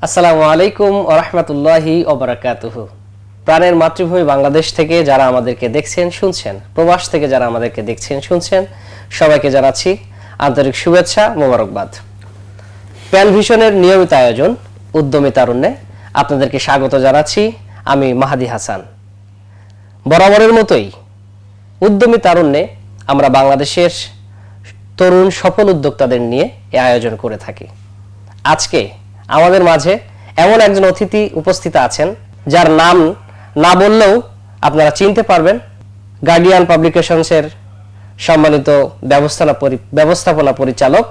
আসসালামু আলাইকুম ওয়া রাহমাতুল্লাহি ওয়া বারাকাতুহু। প্রাণের মাতৃভূমি বাংলাদেশ থেকে যারা আমাদেরকে দেখছেন শুনছেন, প্রবাস থেকে যারা আমাদেরকে দেখছেন শুনছেন, সবাইকে জানাচ্ছি আন্তরিক শুভেচ্ছা, মোবারকবাদ। প্যান ভিশনের নিয়মিত আয়োজন উদ্যমী তারুণ্যে আপনাদেরকে স্বাগত জানাচ্ছি। আমি মাহাদি হাসান। বরাবরের মতোই উদ্যমী তারুণ্যে আমরা বাংলাদেশের তরুণ সফল উদ্যোক্তাদের নিয়ে এই আয়োজন করে থাকি। আজকে আমাদের মাঝে এমন একজন অতিথি উপস্থিত আছেন যার নাম না বললেও আপনারা চিনতে পারবেন। গার্ডিয়ান পাবলিকেশনসের সম্মানিত ব্যবস্থাপনা পরিচালক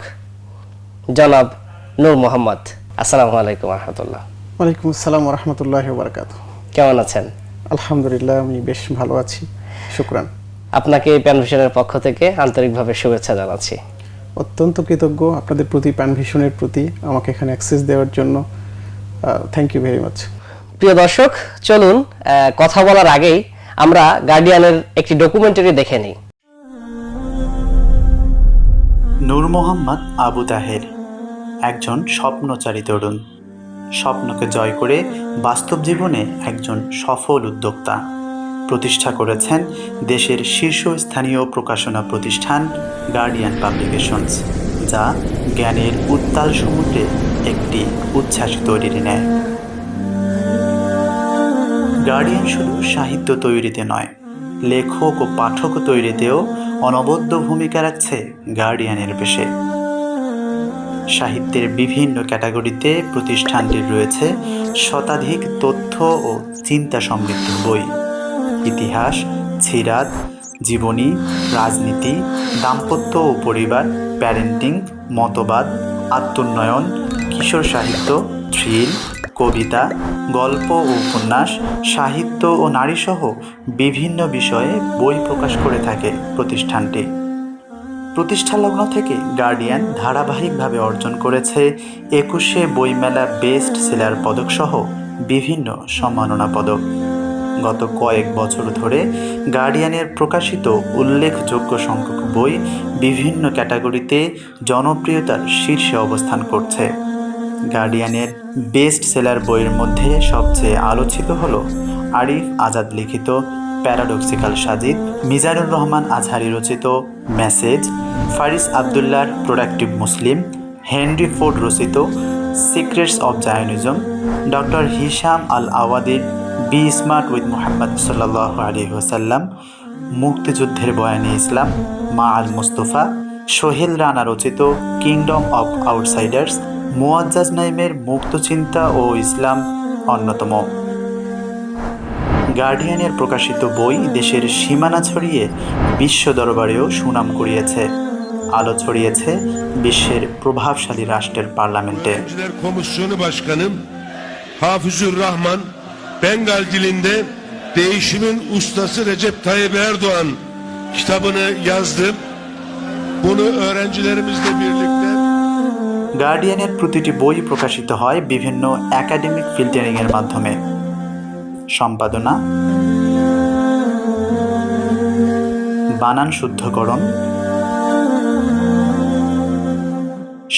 জনাব নূর মোহাম্মদ। আসসালামু আলাইকুম ওয়া রাহমাতুল্লাহ। ওয়ালাইকুম আসসালাম ওয়া রাহমাতুল্লাহি ওয়া বারাকাতুহু। কেমন আছেন? আলহামদুলিল্লাহ, আমি বেশ ভালো আছি, শুকরান। আপনাকে প্যান ভিশনের পক্ষ থেকে আন্তরিকভাবে শুভেচ্ছা জানাচ্ছি। অত্যন্ত কৃতজ্ঞ আপনাদের প্রতি, প্যান ভিশনের প্রতি আমাকে এখানে অ্যাক্সেস দেওয়ার জন্য। Thank you very much. প্রিয় দর্শক, চলুন কথা বলার আগেই আমরা গার্ডিয়ানের একটি ডকুমেন্টারি দেখে নিই। নূর মোহাম্মদ আবু তাহের একজন স্বপ্নচারী তরুণ। স্বপ্নকে জয় করে বাস্তব জীবনে একজন সফল উদ্যোক্তা। প্রতিষ্ঠা করেছেন দেশের শীর্ষস্থানীয় প্রকাশনা প্রতিষ্ঠান গার্ডিয়ান পাবলিকেশনস, যা জ্ঞানের উত্তাল সমুদ্রে একটি উচ্ছ্বাস তৈরির নেয়। গার্ডিয়ান শুধু সাহিত্য তৈরিতে নয়, লেখক ও পাঠক তৈরিতেও অনবদ্য ভূমিকা রাখছে গার্ডিয়ানের পেশে। সাহিত্যের বিভিন্ন ক্যাটাগরিতে প্রতিষ্ঠানটির রয়েছে শতাধিক তথ্য ও চিন্তা সমৃদ্ধ বই। ইতিহাস, সিরাত, জীবনী, রাজনীতি, দাম্পত্য ও পরিবার, প্যারেন্টিং, মতবাদ, আত্মোন্নয়ন, কিশোর সাহিত্য, থ্রিল, কবিতা, গল্প ও উপন্যাস, সাহিত্য ও নারীসহ বিভিন্ন বিষয়ে বই প্রকাশ করে থাকে প্রতিষ্ঠানটি। প্রতিষ্ঠালগ্ন থেকে গার্ডিয়ান ধারাবাহিকভাবে অর্জন করেছে 21শে বইমেলা বেস্ট সেলার পদকসহ বিভিন্ন সম্মাননা পদক। গত কয়েক বছর ধরে গার্ডিয়ানের প্রকাশিত উল্লেখযোগ্য সংখ্যক বই বিভিন্ন ক্যাটাগরিতে জনপ্রিয়তার শীর্ষে অবস্থান করছে। গার্ডিয়ানের বেস্ট সেলার বইয়ের মধ্যে সবচেয়ে আলোচিত হল আরিফ আজাদ লিখিত প্যারাডক্সিক্যাল সাজিদ, মিজানুর রহমান আজহারি রচিত মেসেজ, ফারিস আবদুল্লাহর প্রোডাক্টিভ মুসলিম, হেনরি ফোর্ড রচিত secrets of Zionism, doctor Hisham al আওয়াদির বি স্মার্ট উইথ মুহাম্মদ সাল্লাল্লাহু আলাইহি ওয়াসাল্লাম, মুক্তিযুদ্ধের বয়ানে ইসলাম, মা আল মুস্তফা, সোহেল রানা রচিত কিংডম অব আউটসাইডার্স, মুয়াজ্জাজ নাইমের মুক্তচিন্তা ও ইসলাম অন্যতম। গার্ডিয়ানের প্রকাশিত বই দেশের সীমানা ছড়িয়ে বিশ্ব দরবারেও সুনাম কুড়িয়েছে, আলো ছড়িয়েছে বিশ্বের প্রভাবশালী রাষ্ট্রের পার্লামেন্টে। Komisyonu Başkanım Hafizur Rahman Bengal dilinde Değişimin Ustası Recep Tayyip Erdoğan kitabını yazdım. Bunu öğrencilerimizle birlikte গার্ডিয়ানের প্রতিটি বই প্রকাশিত হয় বিভিন্ন একাডেমিক ফিল্টারিংয়ের মাধ্যমে। সম্পাদনা, বানান শুদ্ধকরণ,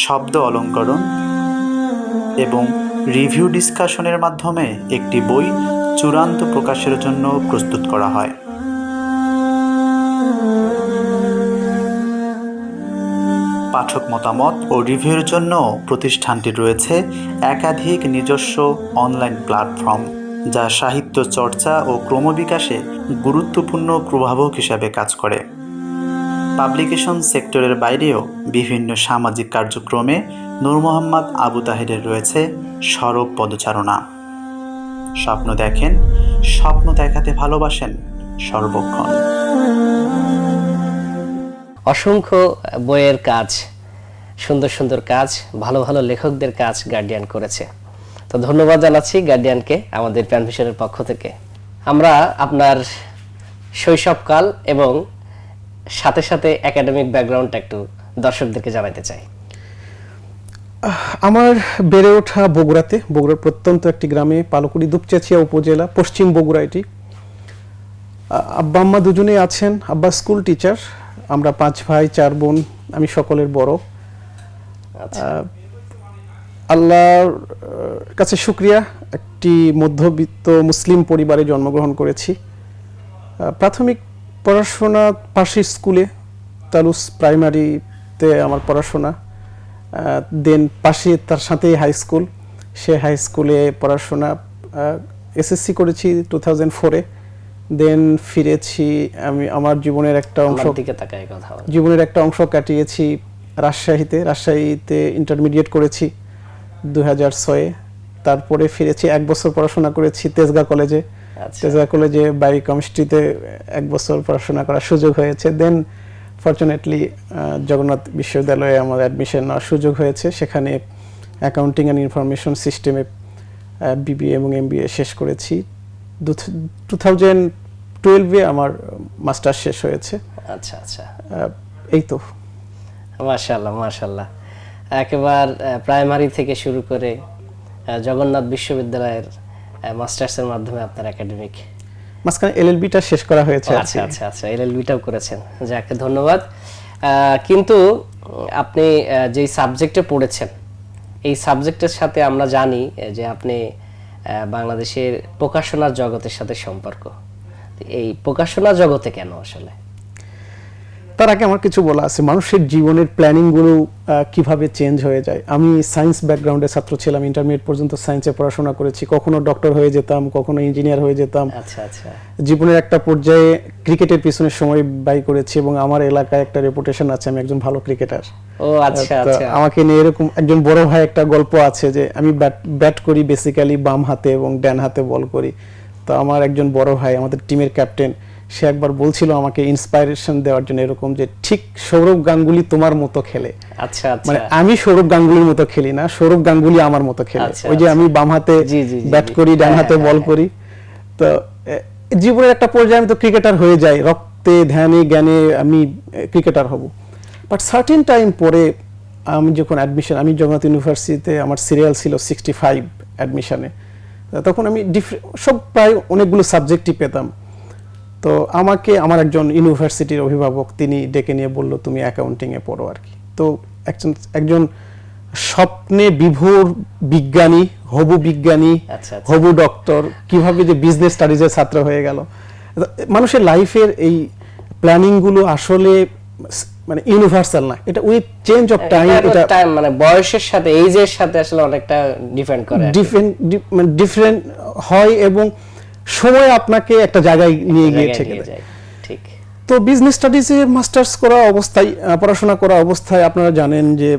শব্দ অলঙ্করণ এবং রিভিউ ডিসকাশনের মাধ্যমে একটি বই চূড়ান্ত প্রকাশের জন্য প্রস্তুত করা হয়। পাঠক মতামত ও রিভিউর জন্য প্রতিষ্ঠানটির রয়েছে একাধিক নিজস্ব অনলাইন প্ল্যাটফর্ম, যা সাহিত্য চর্চা ও ক্রমবিকাশে গুরুত্বপূর্ণ প্রভাবক হিসাবে কাজ করে। পাবলিকেশন সেক্টরের বাইরেও বিভিন্ন সামাজিক কার্যক্রমে নূর মোহাম্মদ আবু তাহেরের রয়েছে সরব পদচারণা। স্বপ্ন দেখেন, স্বপ্ন দেখাতে ভালোবাসেন সর্বক্ষণ। অসংখ্য বইয়ের কাজ, সুন্দর সুন্দর কাজ, ভালো ভালো লেখকদের কাজ গার্ডিয়ান করেছে। তো ধন্যবাদ জানাচ্ছি গার্ডিয়ানকে আমাদের প্যান ভিশনের পক্ষ থেকে। আমরা আপনার শৈশবকাল এবং সাথে সাথে একাডেমিক ব্যাকগ্রাউন্ডটা একটু দর্শকদেরকে জানাতে চাই। আমার বেড়ে ওঠা বগুড়াতে, বগুড়ার প্রত্যন্ত একটি গ্রামে, পালকুড়ি দুপচাচিয়া উপজেলা, পশ্চিম বগুড়া এটি। আব্বা আম্মা দুজনেই আছেন। আব্বা স্কুল টিচার, আমরা 5 ভাই 4 বোন, আমি সকলের বড়। আল্লাহর কাছে শুকরিয়া, একটি মধ্যবিত্ত মুসলিম পরিবারে জন্মগ্রহণ করেছি। প্রাথমিক পড়াশোনা পাশের স্কুলে, তালুস প্রাইমারিতে আমার পড়াশোনা, দেন পাশে তার সাথেই হাই স্কুল, সে হাই স্কুলে পড়াশোনা, এসএসসি করেছি 2004-এ। দেন ফিরেছি, আমি আমার জীবনের একটা অংশ, আমার দিকে তাকায় কথা বলো। জীবনের একটা অংশ কাটিয়েছি রাজশাহীতে ইন্টারমিডিয়েট করেছি 2006-এ। তারপরে ফিরেছি, 1 বছর পড়াশোনা করেছি তেজগাঁ কলেজে। আচ্ছা। তেজগাঁ কলেজে বায়োকেমিস্ট্রিতে 1 বছর পড়াশোনা করার সুযোগ হয়েছে। দেন ফরচুনেটলি জগন্নাথ বিশ্ববিদ্যালয়ে আমার অ্যাডমিশন নেওয়ার সুযোগ হয়েছে, সেখানে অ্যাকাউন্টিং অ্যান্ড ইনফরমেশন সিস্টেমে বিবিএ এবং এমবিএ শেষ করেছি। 2012-এ আমার মাস্টার্স শেষ হয়েছে। আচ্ছা আচ্ছা, এই তো। মাশাআল্লাহ মাশাআল্লাহ, একেবারে প্রাইমারি থেকে শুরু করে জগন্নাথ বিশ্ববিদ্যালয়ের মাস্টার্সের মাধ্যমে আপনার একাডেমিক, মাঝখানে এলএলবিটা শেষ করা হয়েছে। আচ্ছা আচ্ছা আচ্ছা, এলএলবিটাও করেছেন, যাকে ধন্যবাদ। কিন্তু আপনি যেই সাবজেক্টে পড়েছেন, এই সাবজেক্টের সাথে আমরা জানি যে আপনি বাংলাদেশের প্রকাশনার জগতের সাথে সম্পর্ক। এই প্রকাশনা জগতে কেন আসলে? তার আগে আমার কিছু বলা আছে, মানুষের জীবনের প্ল্যানিংগুলো কিভাবে চেঞ্জ হয়ে যায়। আমি সায়েন্স ব্যাকগ্রাউন্ডের ছাত্র ছিলাম, ইন্টারমিডিয়েট পর্যন্ত সায়েন্সে পড়াশোনা করেছি, কখনো ডক্টর হয়ে যেতাম, কখনো ইঞ্জিনিয়ার হয়ে যেতাম। আচ্ছা আচ্ছা, জীবনের একটা পর্যায়ে ক্রিকেটের পিছনে সময় ব্যয় করেছি এবং আমার এলাকায় একটা রেপুটেশন আছে, আমি একজন ভালো ক্রিকেটার। ও আচ্ছা তো আচ্ছা, আমাকে নিয়ে এরকম একজন বড় ভাই একটা গল্প আছে যে আমি ব্যাট করি বেসিক্যালি বাম হাতে এবং ডান হাতে বল করি। তো আমার একজন বড় ভাই, আমাদের টিমের ক্যাপ্টেন, সে একবার বলছিল আমাকে ইন্সপাইরেশন দেওয়ার জন্য এরকম যে ঠিক সৌরভ গাঙ্গুলি তোমার মতো খেলে। আচ্ছা আচ্ছা, মানে আমি সৌরভ গাঙ্গুলির মতো খেলি না, সৌরভ গাঙ্গুলি আমার মতো খেলে। আচ্ছা, ওই যে আমি বাম হাতে জি, জি, জি, ব্যাট জি। করি, ডান হ্যাঁ, হাতে হ্যাঁ, বল হ্যাঁ। করি। তো জীবনের একটা পর্যায়ে আমি তো ক্রিকেটার হয়ে যাই, রক্তে ধ্যানে জ্ঞানে আমি ক্রিকেটার হব। বাট সার্টেন টাইম পরে আমি যখন অ্যাডমিশন, আমি জগন্নাথ ইউনিভার্সিটিতে আমার সিরিয়াল ছিল 65 অ্যাডমিশনে, তখন আমি সব প্রায় অনেকগুলো সাবজেক্টই পেতাম। তো আমাকে আমার একজন ইউনিভার্সিটির অভিভাবক তিনি ডেকে নিয়ে বলল তুমি অ্যাকাউন্টিংয়ে পড়ো আর কি। তো একজন স্বপ্নে বিভোর বিজ্ঞানী, হবু বিজ্ঞানী, আচ্ছা, আচ্ছা। হবু ডক্টর, কিভাবে যে বিজনেস স্টাডিজের ছাত্র হয়ে গেল। মানুষের লাইফের এই প্ল্যানিংগুলো আসলে মানে ইউনিভার্সাল না, এটা উইথ চেঞ্জ অফ টাইম, এটা টাইম মানে বয়সের সাথে, এইজের সাথে আসলে অনেকটা ডিপেন্ড করে আর কি। ডিফারেন্ট হয় এবং সময় আপনাকে একটা জায়গায় নিয়ে গিয়ে জায়গায় ঠেকে নিয়ে দেয়। যায়, ঠিক। তো বিজনেস স্টাডিজে মাস্টার্স করা অবস্থায়, পড়াশোনা করা অবস্থায় আপনারা জানেন যে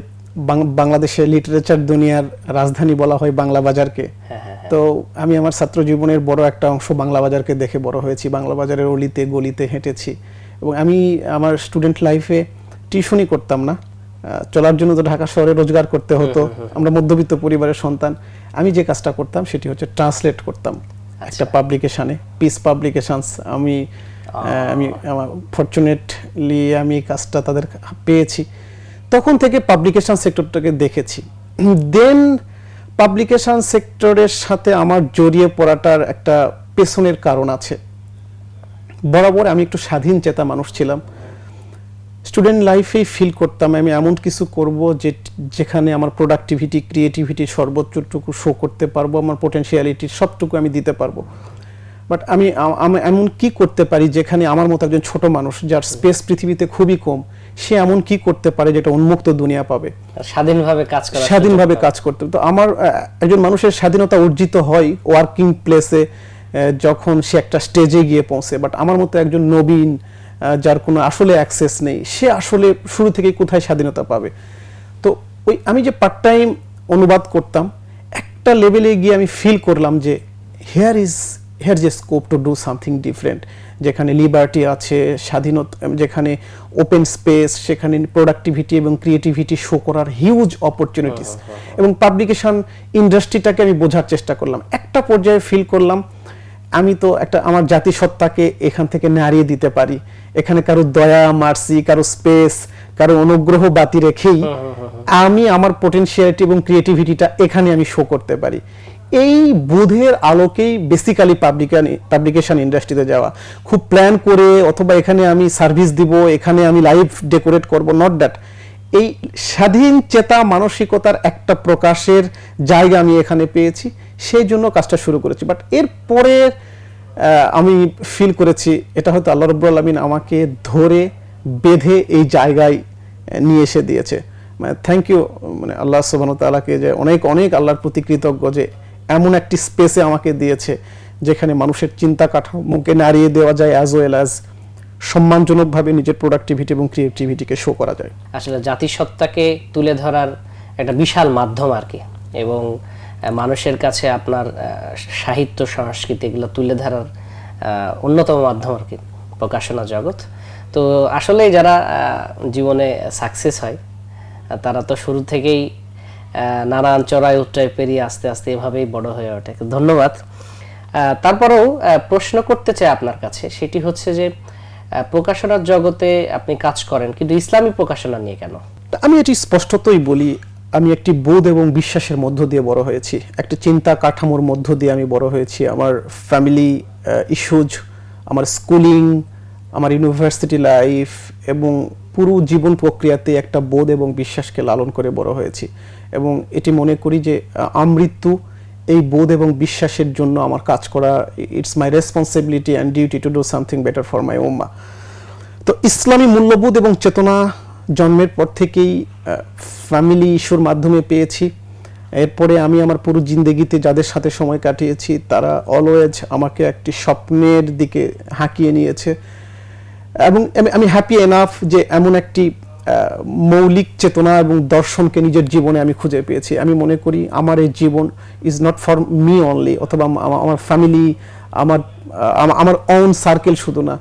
বাংলাদেশে লিটারেচার দুনিয়ার রাজধানী বলা হয় বাংলা বাজারকে। তো আমি আমার ছাত্র জীবনের বড় একটা অংশ বাংলা বাজারকে দেখে বড় হয়েছি, বাংলা বাজারের অলিতে গলিতে হেঁটেছি। এবং আমি আমার স্টুডেন্ট লাইফে টিউশনই করতাম না, চলার জন্য তো ঢাকা শহরে রোজগার করতে হতো, আমরা মধ্যবিত্ত পরিবারের সন্তান। আমি যে কাজটা করতাম সেটি হচ্ছে ট্রান্সলেট করতাম একটা পাবলিকেশনে, পিস পাবলিকেশনস। আমি আমার ফরচুনেটলি আমি কাজটা তাদের পেয়েছি। তখন থেকে পাবলিকেশন সেক্টরটাকে দেখেছি। দেন পাবলিকেশন সেক্টরের সাথে আমার জড়িয়ে পড়াটার একটা পেছনের কারণ আছে। বরাবর আমি একটু স্বাধীন চেতা মানুষ ছিলাম। স্টুডেন্ট লাইফেই ফিল করতাম আমি এমন কিছু করব যেখানে আমার প্রোডাক্টিভিটি, ক্রিয়েটিভিটি সর্বোচ্চটুকু শো করতে পারবো, আমার পোটেনশিয়ালিটির সবটুকু আমি দিতে পারবো। বাট আমি এমন কি করতে পারি যেখানে আমার মতো একজন ছোট মানুষ যার স্পেস পৃথিবীতে খুবই কম, সে এমন কি করতে পারে যেটা উন্মুক্ত দুনিয়া পাবে, স্বাধীনভাবে কাজ করা, স্বাধীনভাবে কাজ করতে। তো আমার একজন মানুষের স্বাধীনতা অর্জিত হয় ওয়ার্কিং প্লেসে, যখন সে একটা স্টেজে গিয়ে পৌঁছে। বাট আমার মতো একজন নবীন যার কোনো আসলে অ্যাক্সেস নেই, সে আসলে শুরু থেকেই কোথায় স্বাধীনতা পাবে। তো ওই আমি যে পার্ট টাইম অনুবাদ করতাম, একটা লেভেলে গিয়ে আমি ফিল করলাম যে হেয়ার যে scope two do something different, যেখানে লিবার্টি আছে, স্বাধীনতা, যেখানে ওপেন স্পেস, সেখানে প্রোডাক্টিভিটি এবং ক্রিয়েটিভিটি শো করার হিউজ অপরচুনিটিস। এবং পাবলিকেশন ইন্ডাস্ট্রিটাকে আমি বোঝার চেষ্টা করলাম। একটা পর্যায়ে ফিল করলাম আমি তো একটা আমার জাতিসত্তাকে এখান থেকে নাড়িয়ে দিতে পারি। এখানে কারো দয়া, মার্সি, কারো স্পেস, কারো অনুগ্রহ বাতি রেখেই আমি আমার পোটেনশিয়ালিটি এবং ক্রিয়েটিভিটিটা এখানে আমি শো করতে পারি। এই বোধের আলোকেই বেসিক্যালি পাবলিকেশন ইন্ডাস্ট্রিতে যাওয়া, খুব প্ল্যান করে অথবা এখানে আমি সার্ভিস দিব, এখানে আমি লাইভ ডেকোরেট করব, নট দ্যাট। এই স্বাধীন চেতা মানসিকতার একটা প্রকাশের জায়গা আমি এখানে পেয়েছি, সেই জন্য কাজটা শুরু করেছি। বাট এরপরে আমি ফিল করেছি এটা হয়তো আল্লাহ রাব্বুল আলামিন আমাকে ধরে বেঁধে এই জায়গায় নিয়ে এসে দিয়েছে। মানে থ্যাংক ইউ, মানে আল্লাহ সুবহানাহু ওয়া তাআলাকে, যে অনেক অনেক আল্লাহর প্রতি কৃতজ্ঞ যে এমন একটি স্পেসে আমাকে দিয়েছে যেখানে মানুষের চিন্তা কাঠামোকে নাড়িয়ে দেওয়া যায়, অ্যাজ ওয়েল অ্যাজ সম্মানজনকভাবে নিজের প্রোডাক্টিভিটি এবং ক্রিয়েটিভিটিকে শো করা যায়। আসলে জাতিসত্তাকে তুলে ধরার একটা বিশাল মাধ্যম আর কি, এবং মানুষের কাছে আপনার সাহিত্য সংস্কৃতি এগুলো তুলে ধরার অন্যতম মাধ্যম আর কি প্রকাশনা জগৎ। তো আসলে যারা জীবনে সাকসেস হয় তারা তো শুরু থেকেই নানান চড়াই উতরাই পেরিয়ে আস্তে আস্তে এভাবেই বড় হয়ে ওঠে। ধন্যবাদ। তারপরেও প্রশ্ন করতে চাই আপনার কাছে, সেটি হচ্ছে যে প্রকাশনার জগতে আপনি কাজ করেন, কিন্তু ইসলামী প্রকাশনা নিয়ে কেন? আমি এটি স্পষ্টতই বলি, আমি একটি বোধ এবং বিশ্বাসের মধ্য দিয়ে বড় হয়েছি, একটি চিন্তা কাঠামোর মধ্য দিয়ে আমি বড় হয়েছি। আমার ফ্যামিলি ইস্যুজ, আমার স্কুলিং, আমার ইউনিভার্সিটি লাইফ এবং পুরো জীবন প্রক্রিয়াতে একটা বোধ এবং বিশ্বাসকে লালন করে বড় হয়েছি, এবং এটি মনে করি যে আমৃত্যু এই বোধ এবং বিশ্বাসের জন্য আমার কাজ করা, it's my responsibility and duty to do something better for my উম্মাহ। তো ইসলামী মূল্যবোধ এবং চেতনা জন্মের পর থেকেই ফ্যামিলি ইস্যুর মাধ্যমে পেয়েছি। এরপরে আমি আমার পুরো জিন্দেগিতে যাদের সাথে সময় কাটিয়েছি তারা অলওয়েজ আমাকে একটি স্বপ্নের দিকে হাঁকিয়ে নিয়েছে, এবং আমি হ্যাপি এনাফ যে এমন একটি মৌলিক চেতনা এবং দর্শনকে নিজের জীবনে আমি খুঁজে পেয়েছি। আমি মনে করি আমার এই জীবন is not for me only, অথবা আমার ফ্যামিলি, আমার ওন সার্কেল শুধু না,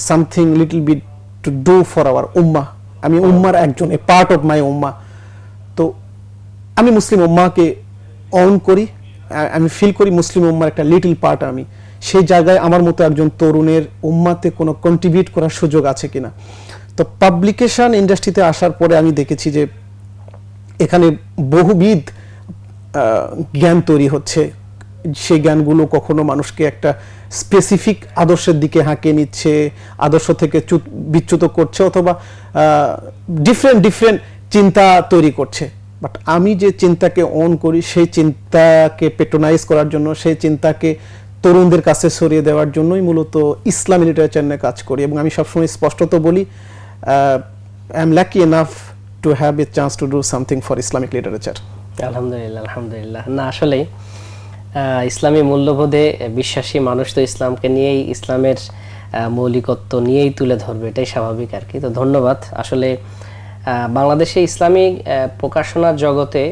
something little bit to do for our উম্মাহ। আমি উম্মার একজন, এ পার্ট অফ মাই উম্মাহ। তো আমি মুসলিম উম্মাহকে অন করি, আমি ফিল করি মুসলিম উম্মার একটা লিটল পার্ট আমি। সেই জায়গায় আমার মতো একজন তরুণের উম্মাতে কোনো কন্ট্রিবিউট করার সুযোগ আছে কিনা। তো পাবলিকেশন ইন্ডাস্ট্রিতে আসার পরে আমি দেখেছি যে এখানে বহুবিধ জ্ঞান তৈরি হচ্ছে, সেই জ্ঞানগুলো কখনো মানুষকে একটা স্পেসিফিক আদর্শের দিকে হাঁকিয়ে নিচ্ছে, আদর্শ থেকে বিচ্যুত করছে, অথবা ডিফারেন্ট চিন্তা তৈরি করছে। বাট আমি যে চিন্তাকে অন করি, সেই চিন্তাকে পেট্রোনাইজ করার জন্য, সেই চিন্তাকে তরুণদের কাছে ছড়িয়ে দেওয়ার জন্যই মূলত ইসলামী লিটারেচার নিয়ে কাজ করি। এবং আমি সবসময় স্পষ্টত বলি, I am lucky enough to have a chance to do something for Islamic literature. আলহামদুলিল্লাহ, আলহামদুলিল্লাহ। না আসলেই ইসলামী মূল্যবোধে বিশ্বাসী মানুষ তো ইসলামকে নিয়েই, ইসলামের মৌলিকত্ব নিয়েই তুলে ধরবে, এটাই স্বাভাবিক আর কি। তো ধন্যবাদ। আসলে বাংলাদেশে ইসলামী প্রকাশনার জগতে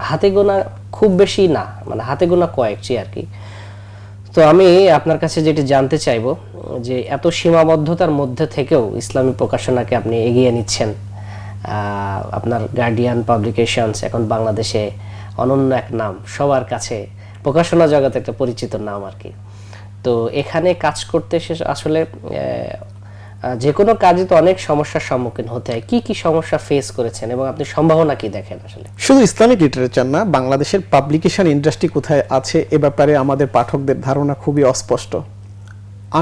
হাতে গোনা খুব বেশি না, মানে হাতে গোনা কয়েকটি আর কি। তো আমি আপনার কাছে যেটি জানতে চাইবো যে এত সীমাবদ্ধতার মধ্যে থেকেও ইসলামী প্রকাশনাকে আপনি এগিয়ে নিচ্ছেন। আপনার গার্ডিয়ান পাবলিকেশনস এখন বাংলাদেশে অনন্য এক নাম, সবার কাছে প্রকাশনা জগতে একটা পরিচিত নাম আর কি। তো এখানে কাজ করতে আসলে যে কোনো কাজে তো অনেক সমস্যার সম্মুখীন হতে হয়। কি কি সমস্যা ফেস করেছেন এবং আপনি সম্ভাবনা কি দেখেন? আসলে শুধু ইসলামিক লিটারেচার না, বাংলাদেশের পাবলিকেশন ইন্ডাস্ট্রি কোথায় আছে এ ব্যাপারে আমাদের পাঠকদের ধারণা খুবই অস্পষ্ট।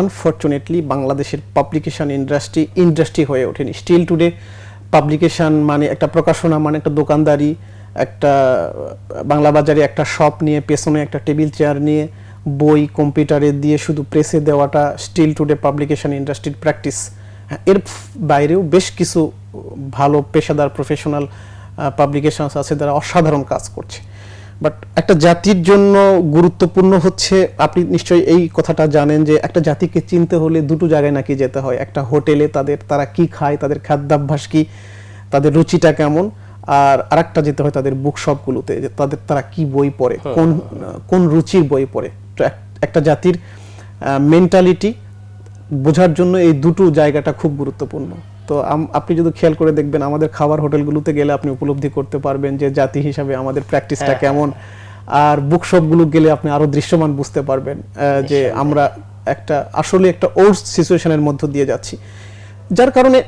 আনফর্চুনেটলি বাংলাদেশের পাবলিকেশন ইন্ডাস্ট্রি হয়ে ওঠেনি। স্টিল টুডে পাবলিকেশন মানে একটা প্রকাশনা, মানে একটা দোকানদারি, একটা বাংলা বাজারে একটা শপ নিয়ে পেছনে একটা টেবিল চেয়ার নিয়ে বই কম্পিউটারে দিয়ে শুধু প্রেসে দেওয়াটা স্টিল টুডে পাবলিকেশন ইন্ডাস্ট্রির প্র্যাকটিস। এর বাইরেও বেশ কিছু ভালো পেশাদার প্রফেশনাল পাবলিকেশনস আছে যারা অসাধারণ কাজ করছে। বাট একটা জাতির জন্য গুরুত্বপূর্ণ হচ্ছে, আপনি নিশ্চয়ই এই কথাটা জানেন যে একটা জাতিকে চিনতে হলে দুটো জায়গায় নাকি যেতে হয়। একটা হোটেলে তারা কি খায়, তাদের খাদ্যাভ্যাস কি, তাদের রুচিটা কেমন, আর আরেকটা যেতে হয় তাদের বুকশপগুলোতে, যে তারা কি বই পড়ে, কোন রুচির বই পড়ে। তো একটা জাতির মেন্টালিটি বোঝার জন্য এই দুটো জায়গাটা খুব গুরুত্বপূর্ণ। তো আপনি যদি খেয়াল করে দেখবেন আমাদের খাবার হোটেলগুলোতে গেলে আপনি উপলব্ধি করতে পারবেন যে জাতি হিসাবে আমাদের প্র্যাকটিসটা কেমন। আর বুকশপগুলো গেলে আপনি আরো দৃশ্যমান বুঝতে পারবেন যে আমরা আসলে একটা ওল্ড সিচুয়েশনের মধ্য দিয়ে যাচ্ছি, যার কারণে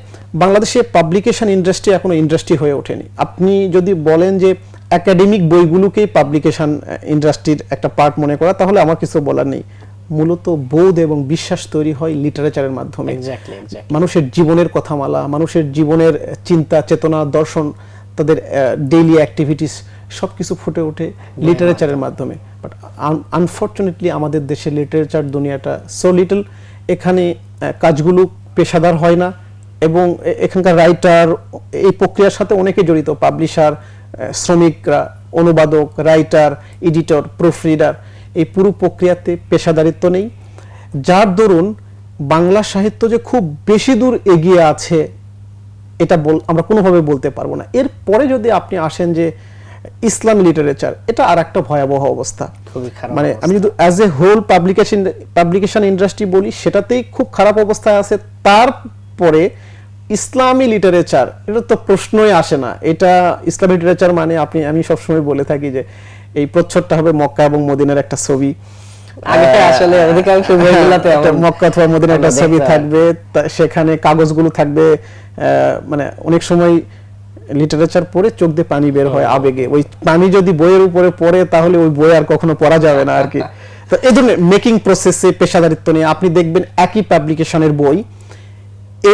বাংলাদেশে পাবলিকেশন ইন্ডাস্ট্রি এখনো ইন্ডাস্ট্রি হয়ে ওঠেনি। আপনি যদি বলেন যে একাডেমিক বইগুলোকেই পাবলিকেশন ইন্ডাস্ট্রির একটা পার্ট মনে করা, তাহলে আমার কিছু বলার নেই। মূলত বোধ এবং বিশ্বাস তৈরি হয় লিটারেচারের মাধ্যমে। এক্স্যাক্টলি মানুষের জীবনের কথামালা, মানুষের জীবনের চিন্তা চেতনা দর্শন, তাদের ডেইলি অ্যাক্টিভিটিস সবকিছু ফুটে ওঠে লিটারেচারের মাধ্যমে। বাট আনফর্চুনেটলি আমাদের দেশে লিটারেচার দুনিয়াটা সো লিটল, এখানে কাজগুলো পেশাদার হয় না এবং এখানকার রাইটার এই প্রক্রিয়ার সাথে অনেকে জড়িত, পাবলিশার, শ্রমিকরা, অনুবাদক, রাইটার, এডিটর, প্রুফ রিডার, এই পুরো প্রক্রিয়াতে পেশাদারিত্ব নেই, যার দরুন বাংলা সাহিত্য যে খুব বেশি দূর এগিয়ে আছে এটা আমরা কোনোভাবে বলতে পারবো না। এরপরে যদি আপনি আসেন যে ইসলামী লিটারেচার, এটা আর একটা ভয়াবহ অবস্থা। মানে আমি যদি as a whole publication industry বলি, সেটাতেই খুব খারাপ অবস্থায় আছে। তারপরে ইসলামী লিটারেচার, এটা তো প্রশ্নই আসে না। এটা ইসলামী লিটারেচার মানে আমি সবসময় বলে থাকি যে এই প্রচ্ছদটা হবে মক্কা এবং মদিনার একটা ছবি। আসলে অধিকাংশ বইগুলোতে মক্কা অথবা মদিনার একটা ছবি থাকবে, সেখানে কাগজগুলো থাকবে। মানে অনেক সময় লিটারেচার পড়ে চোখ দিয়ে পানি বের হয় আবেগে। ওই পানি যদি বইয়ের উপরে পড়ে তাহলে ওই বই আর কখনো পড়া যাবে না আর কি। তো এই ধরনের মেকিং প্রসেসে পেশাদারিত্ব নিয়ে আপনি দেখবেন একই পাবলিকেশনের বই,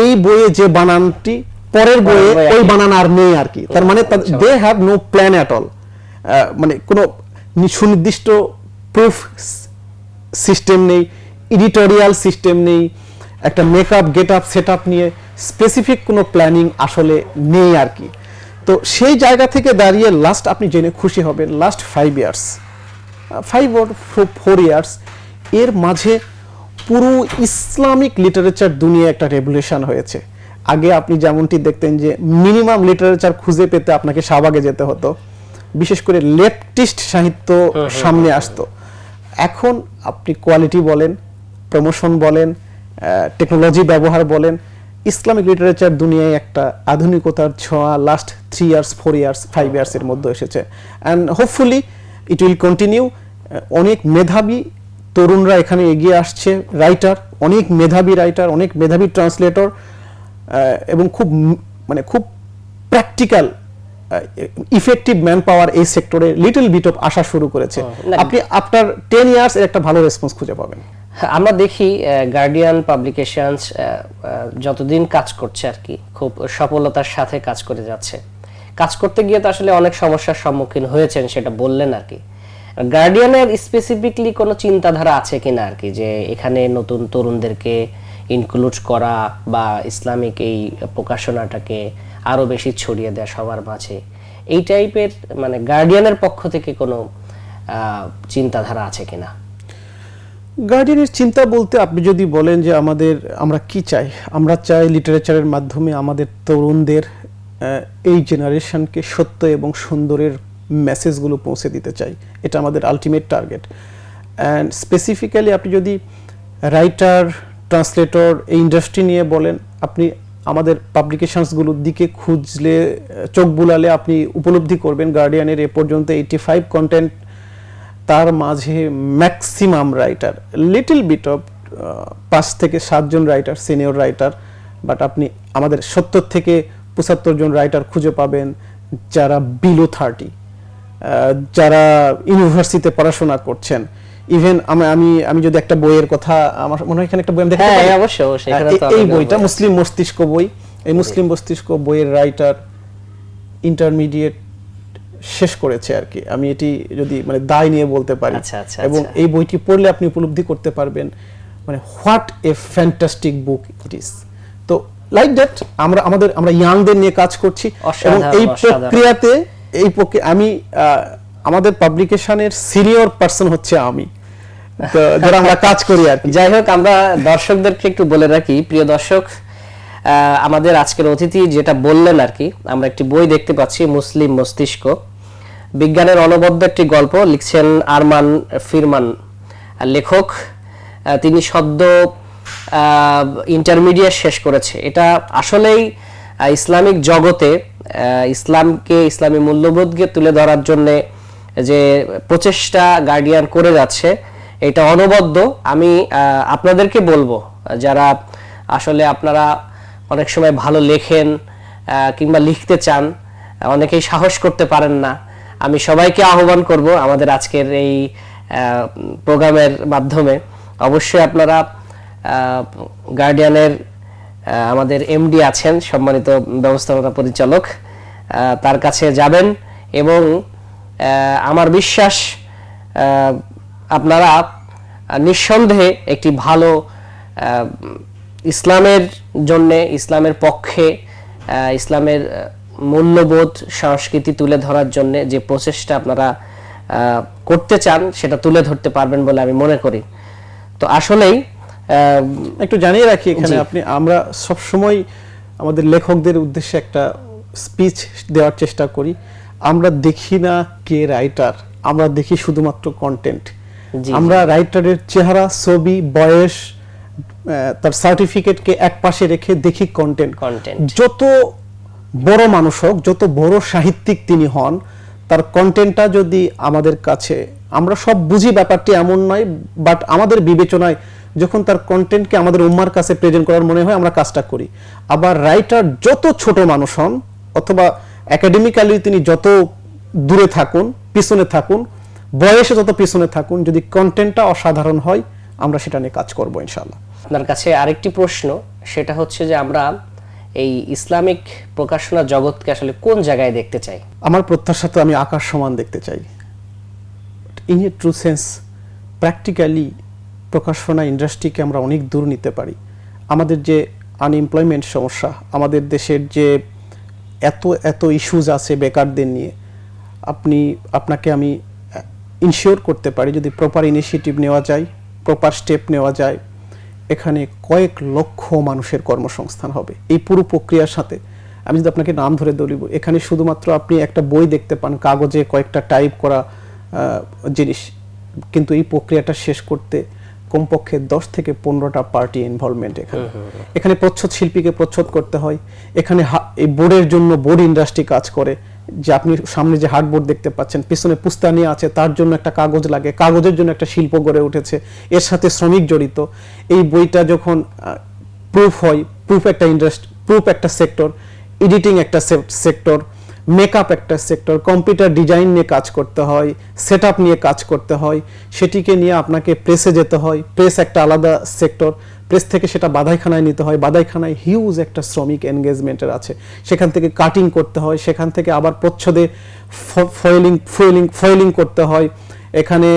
এই বইয়ে যে বানানটি পরের বইয়ে ওই বানান আর নেই আর কি। তার মানে they have no plan at all. মানে কোনো সুনির্দিষ্ট প্রুফ সিস্টেম নেই, এডিটোরিয়াল সিস্টেম নেই, একটা makeup get up set up নিয়ে স্পেসিফিক কোনো প্ল্যানিং আসলে নেই আর কি। তো সেই জায়গা থেকে দাঁড়িয়ে লাস্ট আপনি জেনে খুশি হবেন, লাস্ট 5 ইয়ার্স 5 or 4 ইয়ার্স এর মাঝে পুরো ইসলামিক লিটারেচার দুনিয়া একটা রেভলিউশন হয়েছে। আগে আপনি যেমনটি দেখতেন যে মিনিমাম লিটারেচার খুঁজে পেতে আপনাকে শাহবাগে যেতে হতো, বিশেষ করে লেফটিস্ট সাহিত্য সামনে আসতো। এখন আপনি কোয়ালিটি বলেন, প্রমোশন বলেন, টেকনোলজি ব্যবহার বলেন, ইসলামিক লিটারেচার দুনিয়ায় একটা আধুনিকতার ছোঁয়া লাস্ট 3 ইয়ার্স 4 ইয়ার্স 5 ইয়ার্স এর মধ্যে এসেছে। And hopefully it will continue. অনেক মেধাবী তরুণরা এখানে এগিয়ে আসছে, রাইটার, অনেক মেধাবী রাইটার, অনেক মেধাবী ট্রান্সলেটর, এবং খুব প্র্যাকটিক্যাল ইফেক্টিভ ম্যান পাওয়ার এই সেক্টরে লিটল বিট অফ আসা শুরু করেছে। আপনি আফটার 10 ইয়ার্স এর একটা ভালো রেসপন্স খুঁজে পাবেন। আমরা দেখি গার্ডিয়ান পাবলিকেশনস যতদিন কাজ করছে আর কি, খুব সফলতার সাথে কাজ করে যাচ্ছে। কাজ করতে গিয়ে তো আসলে অনেক সমস্যার সম্মুখীন হয়েছেন, সেটা বললেন আর কি। গার্ডিয়ানের স্পেসিফিকলি কোনো চিন্তাধারা আছে কিনা আর কি, যে এখানে নতুন তরুণদেরকে ইনক্লুড করা বা ইসলামিক এই প্রকাশনাটাকে আরো বেশি ছড়িয়ে দেয়া সবার মাঝে, এই টাইপের মানে গার্ডিয়ানের পক্ষ থেকে কোনো চিন্তাধারা আছে কিনা? গার্ডিয়ানের চিন্তা বলতে আপনি যদি বলেন যে আমরা কি চাই, আমরা চাই লিটারেচারের মাধ্যমে আমাদের তরুণদের এই জেনারেশনকে সত্য এবং সুন্দরের মেসেজগুলো পৌঁছে দিতে চাই। এটা আমাদের আলটিমেট টার্গেট। অ্যান্ড স্পেসিফিক্যালি আপনি যদি রাইটার, ট্রান্সলেটর এই ইন্ডাস্ট্রি নিয়ে বলেন, আপনি আমাদের পাবলিকেশনসগুলোর দিকে খুঁজলে, চোখ বুলালে আপনি উপলব্ধি করবেন গার্ডিয়ানের এ পর্যন্ত 85 কন্টেন্ট, তার মাঝে maximum writer, little bit of 5 থেকে 7 জন রাইটার সিনিয়র রাইটার, বাট আপনি আমাদের 70 থেকে 75 জন রাইটার খুঁজে পাবেন যারা বিলো 30, যারা ইউনিভার্সিটিতে পড়াশোনা করছেন। ইভেন আমি যদি একটা বইয়ের কথা, আমার মনে হয় এখানে একটা বই আমি দেখতে পাই, অবশ্যই এই বইটা মুসলিম মস্তিষ্ক বই। এই মুসলিম মস্তিষ্ক বইয়ের রাইটার ইন্টারমিডিয়েট শেষ করেছে আর কি, আমি এটি যদি মানে দায় নিয়ে বলতে পারি। এবং এই বইটি পড়লে আপনি উপলব্ধি করতে পারবেন মানে what a fantastic book it is. তো লাইক দ্যাট আমরা ইয়াংদের নিয়ে কাজ করছি এবং এই প্রক্রিয়াতে আমি আমাদের পাবলিকেশনের সিনিয়র পারসন হচ্ছে আমি, তো যারা আমরা কাজ করি আর কি। যাই হোক, আমরা দর্শকদেরকে একটু বলে রাখি, প্রিয় দর্শক, আমাদের আজকের অতিথি যেটা বললেন আর কি, আমরা একটি বই দেখতে পাচ্ছি, মুসলিম মস্তিষ্ক, বিজ্ঞানের অনবদ্য একটি গল্প, লিখছেন আরমান ফিরমান লেখক। তিনি সদ্য ইন্টারমিডিয়েট শেষ করেছে। এটা আসলেই ইসলামিক জগতে ইসলামকে, ইসলামী মূল্যবোধকে তুলে ধরার জন্য যে প্রচেষ্টা গার্ডিয়ান করে যাচ্ছে, এটা অনবদ্য। আমি আপনাদেরকে বলবো, যারা আসলে আপনারা অনেক সময় ভালো লেখেন কিংবা লিখতে চান, অনেকেই সাহস করতে পারেন না, আমি সবাইকে আহ্বান করব আমাদের আজকের এই প্রোগ্রামের মাধ্যমে অবশ্যই আপনারা গার্ডিয়ানের আমাদের এমডি আছেন, সম্মানিত ব্যবস্থাপনা পরিচালক, তার কাছে যাবেন এবং আমার বিশ্বাস আপনারা নিঃসন্দেহে একটি ভালো ইসলামের জন্যে, ইসলামের পক্ষে, ইসলামের মূল্যবোধ সংস্কৃতি তুলে ধরার জন্য যে প্রচেষ্টা আপনারা করতে চান সেটা তুলে ধরতে পারবেন বলে আমি মনে করি। তো আসলেই একটু জানিয়ে রাখি এখানে আমরা সব সময় আমাদের লেখকদের উদ্দেশ্যে একটা স্পিচ দেওয়ার চেষ্টা করি। আমরা দেখি না কে রাইটার, আমরা দেখি শুধুমাত্র কন্টেন্ট। আমরা রাইটারের চেহারা, ছবি, বয়স, তার সার্টিফিকেটকে এক পাশে রেখে দেখি কন্টেন্ট। যত বড় মানুষ হোক, যত বড় সাহিত্যিক তিনি হন, তার কন্টেন্টটা যদি আমাদের কাছে, আমরা সব বুঝি ব্যাপারটি এমন নয়, বাট আমাদের বিবেচনায় যখন তার কন্টেন্টকে আমাদের উম্মার কাছে প্রেজেন্ট করার মনে হয় আমরা কাজটা করি। আবার রাইটার যত ছোট মানুষ হন অথবা একাডেমিক্যালি তিনি যত দূরে থাকুন, পিছনে থাকুন, বয়সে যত পিছনে থাকুন, যদি কন্টেন্টটা অসাধারণ হয় আমরা সেটা নিয়ে কাজ করব ইনশাআল্লাহ। আপনার কাছে আরেকটি প্রশ্ন, সেটা হচ্ছে যে আমরা এই ইসলামিক প্রকাশনা জগৎকে আসলে কোন জায়গায় দেখতে চাই? আমার প্রত্যাশা তো আমি আকাশ সমান দেখতে চাই। In a true sense practically প্রকাশনা ইন্ডাস্ট্রিকে আমরা অনেক দূর নিতে পারি। আমাদের যে আনএমপ্লয়মেন্ট সমস্যা, আমাদের দেশের যে এত এত ইস্যুজ আছে বেকারদের নিয়ে, আপনাকে আমি ইনশিওর করতে পারি যদি প্রপার ইনিশিয়েটিভ নেওয়া যায়, প্রপার স্টেপ নেওয়া যায়, এখানে কয়েক লক্ষ মানুষের কর্মসংস্থান হবে এই পুরো প্রক্রিয়ার সাথে। আমি যদি আপনাকে নাম ধরে বলিব, এখানে শুধুমাত্র আপনি একটা বই দেখতে পান, কাগজে কয়েকটা টাইপ করা জিনিস, কিন্তু এই প্রক্রিয়াটা শেষ করতে কমপক্ষে 10 থেকে 15টা পার্টি ইনভলভমেন্ট। এখানে প্রচ্ছদ শিল্পীকে প্রচ্ছদ করতে হয়, এখানে এই বোর্ডের জন্য বোর্ড ইন্ডাস্ট্রি কাজ করে, যে আপনি সামনে যে হার্ডবোর্ড দেখতে পাচ্ছেন, পিছনে পুস্তানি আছে, তার জন্য একটা কাগজ লাগে, কাগজের জন্য একটা শিল্প গড়ে উঠেছে, এর সাথে শ্রমিক জড়িত। এই বইটা যখন প্রুফ হয়, প্রুফ একটা ইন্ডাস্ট্রি, প্রুফ একটা সেক্টর, এডিটিং একটা সেক্টর, মেকআপ একটা সেক্টর, কম্পিউটার ডিজাইন নিয়ে কাজ করতে হয়, সেটআপ নিয়ে কাজ করতে হয়, সেটিকে নিয়ে আপনাকে প্রেসে যেতে হয়, প্রেস একটা আলাদা সেক্টর, প্রেস থেকে সেটা বাধাইখানায় নিতে হয়, বাধাইখানায় হিউজ একটা শ্রমিক এনগেজমেন্টের আছে, সেখান থেকে কাটিং করতে হয়, সেখান থেকে আবার প্রচ্ছদে ফয়েলিং করতে হয়। এখানে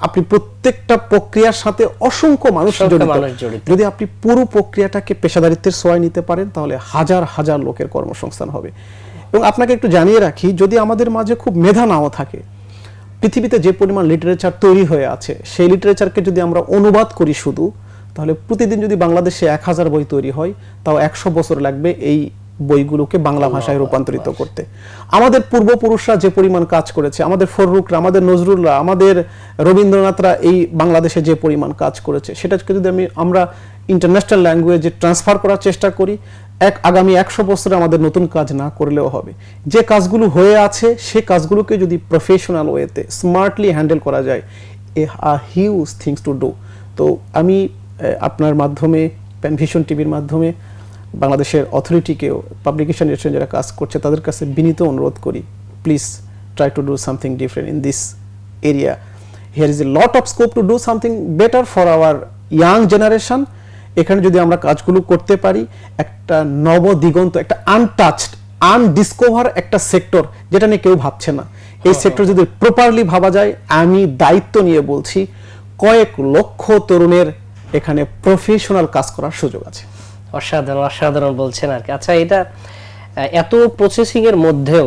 আপনি প্রত্যেকটা প্রক্রিয়ার সাথে অসংখ্য মানুষ জড়িত। যদি আপনি পুরো প্রক্রিয়াটাকে পেশাদারিত্বের ছোঁয়ায় নিতে পারেন তাহলে হাজার হাজার লোকের কর্মসংস্থান হবে। এবং আপনাকে একটু জানিয়ে রাখি, যদি আমাদের মাঝে খুব মেধা নাও থাকে, পৃথিবীতে যে পরিমাণ লিটারেচার তৈরি হয়ে আছে সেই লিটারেচারকে যদি আমরা অনুবাদ করি শুধু, তাহলে প্রতিদিন যদি বাংলাদেশে 1000 বই তৈরি হয়, তাও 100 বছর লাগবে এই বইগুলোকে বাংলা ভাষায় রূপান্তরিত করতে। আমাদের পূর্বপুরুষরা যে পরিমাণ কাজ করেছে, আমাদের ফররুকরা, আমাদের নজরুলরা, আমাদের রবীন্দ্রনাথরা এই বাংলাদেশে যে পরিমাণ কাজ করেছে, সেটাকে যদি আমরা ইন্টারন্যাশনাল ল্যাঙ্গুয়েজে ট্রান্সফার করার চেষ্টা করি, আগামী 100 বছরে আমাদের নতুন কাজ না করলেও হবে। যে কাজগুলো হয়ে আছে সে কাজগুলোকে যদি প্রফেশনাল ওয়েতে স্মার্টলি হ্যান্ডেল করা যায়, হিউজ থিংস টু ডু। তো আমি আপনার মাধ্যমে, প্যানভিশন টিভির মাধ্যমে বাংলাদেশের অথরিটিকেও, পাবলিকেশন ইন্ডাস্ট্রি যারা কাজ করছে তাদের কাছে বিনীত অনুরোধ করি, please try to do something different in this area. Here is a lot of scope two do something better for our young generation. এখানে যদি আমরা কাজগুলো করতে পারি, একটা নবদিগন্ত, একটা আনটাচড, আনডিসকভার একটা সেক্টর যেটা নিয়ে কেউ ভাবছে না, এই সেক্টর যদি প্রপারলি ভাবা যায়, আমি দায়িত্ব নিয়ে বলছি কয়েক লক্ষ তরুণের এখানে প্রফেশনাল কাজ করার সুযোগ আছে। অসাধারণ অসাধারণ বলছেন আর কি। আচ্ছা, এটা এত প্রসেসিং এর মধ্যেও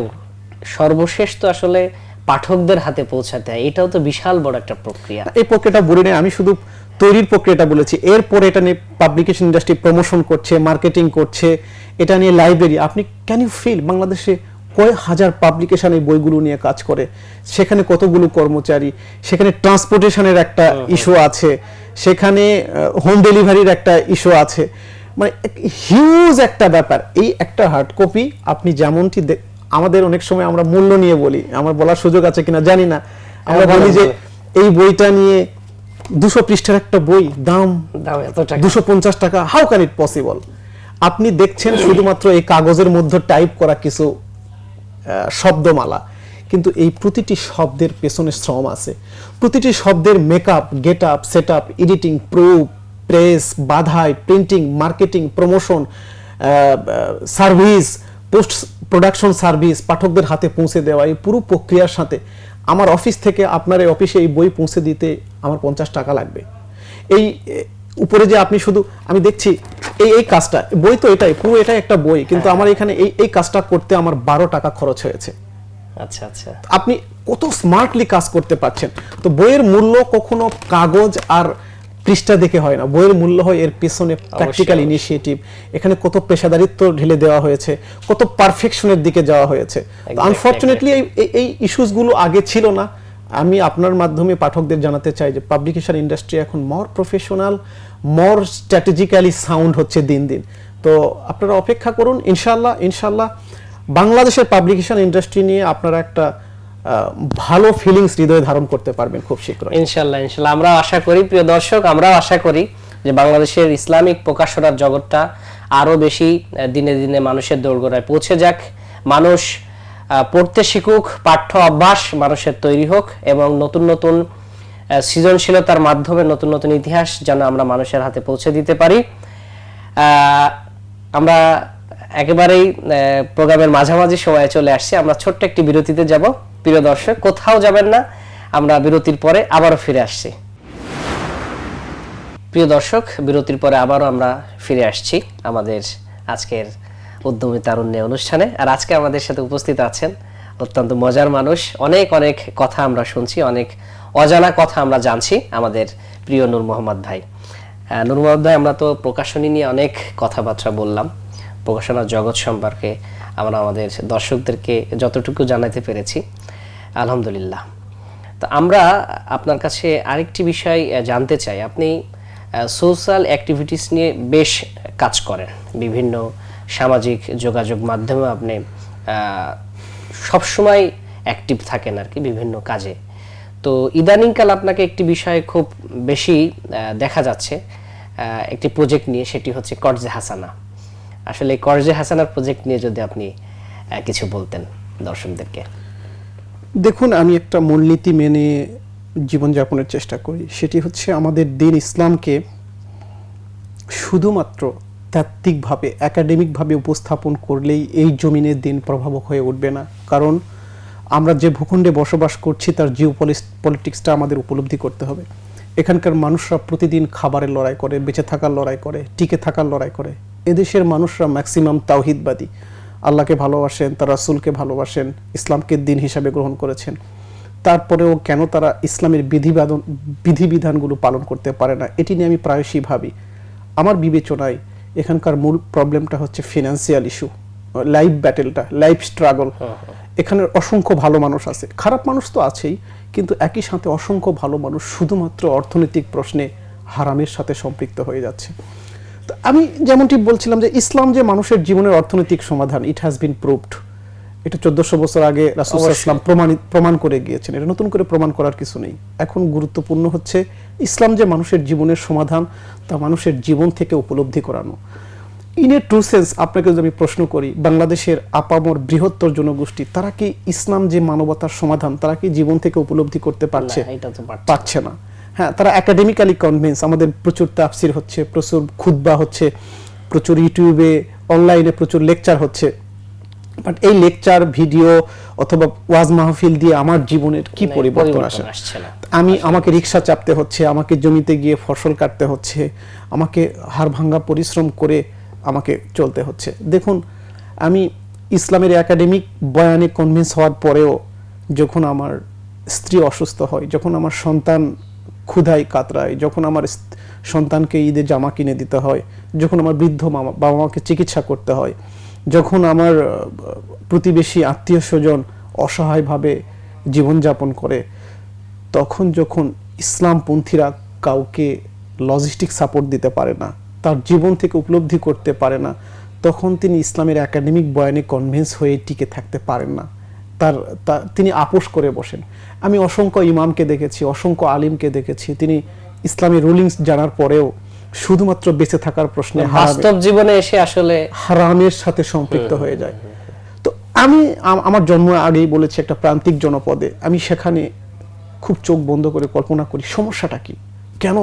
সর্বশেষ তো আসলে পাঠকদের হাতে পৌঁছাতে হয়, এটাও তো বিশাল বড় একটা প্রক্রিয়া। এই প্রক্রিয়াটা বলি না, আমি শুধু তৈরির প্রক্রিয়াটা বলেছি। এরপরে এটা নিয়ে পাবলিকেশন ইন্ডাস্ট্রি প্রমোশন করছে, মার্কেটিং করছে, এটা নিয়ে লাইব্রেরি। আপনি ক্যান ইউ ফিল বাংলাদেশে কয়েক হাজার পাবলিকেশন এই বইগুলো নিয়ে কাজ করে, সেখানে কতগুলো কর্মচারী, সেখানে ট্রান্সপোর্টেশনের একটা ইস্যু আছে, সেখানে হোম ডেলিভারির একটা ইস্যু আছে, মানে হিউজ একটা ব্যাপার। এই একটা হার্ড কপি আপনি যেমনটি আমাদের অনেক সময় আমরা মূল্য নিয়ে বলি, আমার বলার সুযোগ আছে কিনা জানি না, আমরা বলি যে এই বইটা নিয়ে 200 পৃষ্ঠার একটা বই, দাম 250 টাকা। How can it possible? আপনি দেখছেন শুধুমাত্র এই কাগজের মধ্যে টাইপ করা কিছু শব্দমালা, কিন্তু এই প্রতিটি শব্দের পেছনে শ্রম আছে, প্রতিটি শব্দের makeup, get up, set up, editing, proof, press, বাধাই, printing, marketing, promotion, service, post production service, পাঠকদের হাতে পৌঁছে দেওয়া, এই পুরো প্রক্রিয়ার সাথে আমার অফিস থেকে আপনার এই অফিসে এই বই পৌঁছে দিতে আমার 50 টাকা লাগবে। এই উপরে যে আপনি শুধু আমি দেখছি এই কাজটা, বই তো এটাই, পুরো এটাই একটা বই, কিন্তু আমার এখানে এই কাজটা করতে আমার 12 টাকা খরচ হয়েছে। আচ্ছা আচ্ছা, আপনি কত স্মার্টলি কাজ করতে পারছেন। তো বইয়ের মূল্য কখনো কাগজ আর পৃষ্ঠা দেখে হয় না, বইয়ের মূল্য হয় এর পেছনে প্র্যাকটিক্যাল ইনিশিয়েটিভ, এখানে কত পেশাদারিত্ব ঢেলে দেওয়া হয়েছে, কত পারফেকশনের দিকে যাওয়া হয়েছে। আনফরচুনেটলি এই ইস্যুসগুলো আগে ছিল না। আমি আপনার মাধ্যমে পাঠকদের জানাতে চাই যে পাবলিকেশন ইন্ডাস্ট্রি এখন মোর প্রফেশনাল, মোর স্ট্র্যাটেজিক্যালি সাউন্ড হচ্ছে দিন দিন। তো আপনারা অপেক্ষা করুন, ইনশাল্লাহ বাংলাদেশের পাবলিকেশন ইন্ডাস্ট্রি নিয়ে আপনারা একটা ভালো ফিলিংস হৃদয়ে ধারণ করতে পারবেন খুব শীঘ্রই, ইনশাল্লাহ। আমরা আশা করি, প্রিয় দর্শক, আমরাও আশা করি যে বাংলাদেশের ইসলামিক প্রকাশনার জগৎটা আরো বেশি দিনে দিনে মানুষের দোরগোড়ায় পৌঁছে যাক, মানুষ পড়তে শিখুক, পাঠ্য অভ্যাস মানুষের তৈরি হোক, এবং নতুন নতুন সৃজনশীলতার মাধ্যমে নতুন নতুন ইতিহাস যেন আমরা মানুষের হাতে পৌঁছে দিতে পারি। আমরা একেবারেই প্রোগ্রামের মাঝামাঝি সময়ে চলে আসছি, আমরা ছোট্ট একটি বিরতিতে যাব। প্রিয় দর্শক, কোথাও যাবেন না, আমরা বিরতির পরে আবারও ফিরে আসছি। প্রিয় দর্শক, বিরতির পরে আবারও আমরা ফিরে আসছি আমাদের আজকের উদ্যমী তারুণ্যে অনুষ্ঠানে। আর আজকে আমাদের সাথে উপস্থিত আছেন অত্যন্ত মজার মানুষ, অনেক অনেক কথা আমরা শুনছি, অনেক অজানা কথা আমরা জানছি, আমাদের প্রিয় নূর মোহাম্মদ ভাই। নূর মোহাম্মদ ভাই, আমরা তো প্রকাশনী নিয়ে অনেক কথাবার্তা বললাম, প্রকাশনার জগৎ সম্পর্কে আমরা আমাদের দর্শকদেরকে যতটুকু জানাতে পেরেছি, আলহামদুলিল্লাহ। তো আমরা আপনার কাছে আরেকটি বিষয় জানতে চাই। আপনি সোশ্যাল অ্যাক্টিভিটিস নিয়ে বেশ কাজ করেন, বিভিন্ন সামাজিক যোগাযোগ মাধ্যমে আপনি সবসময় অ্যাক্টিভ থাকেন আর কি, বিভিন্ন কাজে। তো ইদানিংকাল আপনাকে একটি বিষয়ে খুব বেশি দেখা যাচ্ছে, একটি প্রজেক্ট নিয়ে, সেটি হচ্ছে কর্জে হাসানা। আসলে কর্জে হাসানার প্রজেক্ট নিয়ে যদি আপনি কিছু বলতেন দর্শকদেরকে। দেখুন, আমি একটা মূলনীতি মেনে জীবনযাপনের চেষ্টা করি, সেটি হচ্ছে আমাদের দিন ইসলামকে শুধুমাত্র তাত্ত্বিকভাবে, একাডেমিকভাবে উপস্থাপন করলেই এই জমিনের দিন প্রভাবক হয়ে উঠবে না। কারণ আমরা যে ভূখণ্ডে বসবাস করছি তার জিও পলিটিক্সটা আমাদের উপলব্ধি করতে হবে। এখানকার মানুষরা প্রতিদিন খাবারের লড়াই করে, বেঁচে থাকার লড়াই করে, টিকে থাকার লড়াই করে। এদেশের মানুষরা ম্যাক্সিমাম তাওহিদবাদী, আল্লাহকে ভালোবাসেন, তার রাসূলকে ভালোবাসেন, ইসলামকে দিন হিসাবে গ্রহণ করেছেন। তারপরেও কেন তারা ইসলামের বিধিবিধানগুলো পালন করতে পারে না, এটি নিয়ে আমি প্রায়শই ভাবি। আমার বিবেচনায় এখানকার মূল প্রবলেমটা হচ্ছে ফিনান্সিয়াল ইস্যু, লাইফ ব্যাটেলটা, লাইফ স্ট্রাগল। এখানে অসংখ্য ভালো মানুষ আছে, খারাপ মানুষ তো আছেই, কিন্তু একই সাথে অসংখ্য ভালো মানুষ শুধুমাত্র অর্থনৈতিক প্রশ্নে হারামের সাথে সম্পৃক্ত হয়ে যাচ্ছে। তো আমি যেমনটি বলছিলাম যে ইসলাম যে মানুষের জীবনের অর্থনৈতিক সমাধান, ইট হ্যাজ বিন প্রুভড। এটা 1400 বছর আগে রাসূল সাল্লাল্লাহু আলাইহি ওয়াসাল্লাম প্রমাণ করে গিয়েছেন, এটা নতুন করে প্রমাণ করার কিছু নেই। এখন গুরুত্বপূর্ণ হচ্ছে ইসলাম যে মানুষের জীবনের সমাধান, তা মানুষের জীবন থেকে উপলব্ধি করানো। ইন এ ট্রু সেন্স আপনাকে যদি আমি প্রশ্ন করি, বাংলাদেশের আপামর বৃহত্তর জনগোষ্ঠী তারা কি ইসলাম যে মানবতার সমাধান তারা কি জীবন থেকে উপলব্ধি করতে পারছে? পারছে না। হ্যাঁ, তারা একাডেমিক্যালি কনভিন্স, আমাদের প্রচুর তাফসির হচ্ছে, প্রচুর খুতবা হচ্ছে, প্রচুর ইউটিউবে অনলাইনে প্রচুর লেকচার হচ্ছে, বাট এই লেকচার, ভিডিও অথবা ওয়াজ মাহফিল দিয়ে আমার জীবনের কি পরিবর্তন আসে? আমাকে রিক্সা চাপতে হচ্ছে, আমাকে জমিতে গিয়ে ফসল কাটতে হচ্ছে, আমাকে হাড় ভাঙ্গা পরিশ্রম করে আমাকে চলতে হচ্ছে। দেখুন, আমি ইসলামের একাডেমিক বয়ানে কনভিন্স হওয়ার পরেও যখন আমার স্ত্রী অসুস্থ হয়, যখন আমার সন্তান ক্ষুধায় কাতরায়, যখন আমার সন্তানকে ঈদে জামা কিনে দিতে হয়, যখন আমার বৃদ্ধ বাবা মাকে চিকিৎসা করতে হয়, যখন আমার প্রতিবেশী আত্মীয় স্বজন অসহায়ভাবে জীবনযাপন করে, তখন যখন ইসলামপন্থীরা কাউকে লজিস্টিক সাপোর্ট দিতে পারে না, তার জীবন থেকে উপলব্ধি করতে পারে না, তখন তিনি ইসলামের একাডেমিক বয়ানে কনভিন্স হয়ে টিকে থাকতে পারেন না, তিনি আপোষ করে বসেন। আমি অসংখ্য ইমামকে দেখেছি, অসংখ্য আলিমকে দেখেছি, তিনি ইসলামী রুলিংস জানার পরেও শুধুমাত্র বেঁচে থাকার প্রশ্নে বাস্তব জীবনে এসে আসলে হারামের সাথে সম্পৃক্ত হয়ে যায়। তো আমি আমার জন্ম আগেই বলেছি একটা প্রান্তিক জনপদে, আমি সেখানে খুব চোখ বন্ধ করে কল্পনা করি সমস্যাটা কি, কেন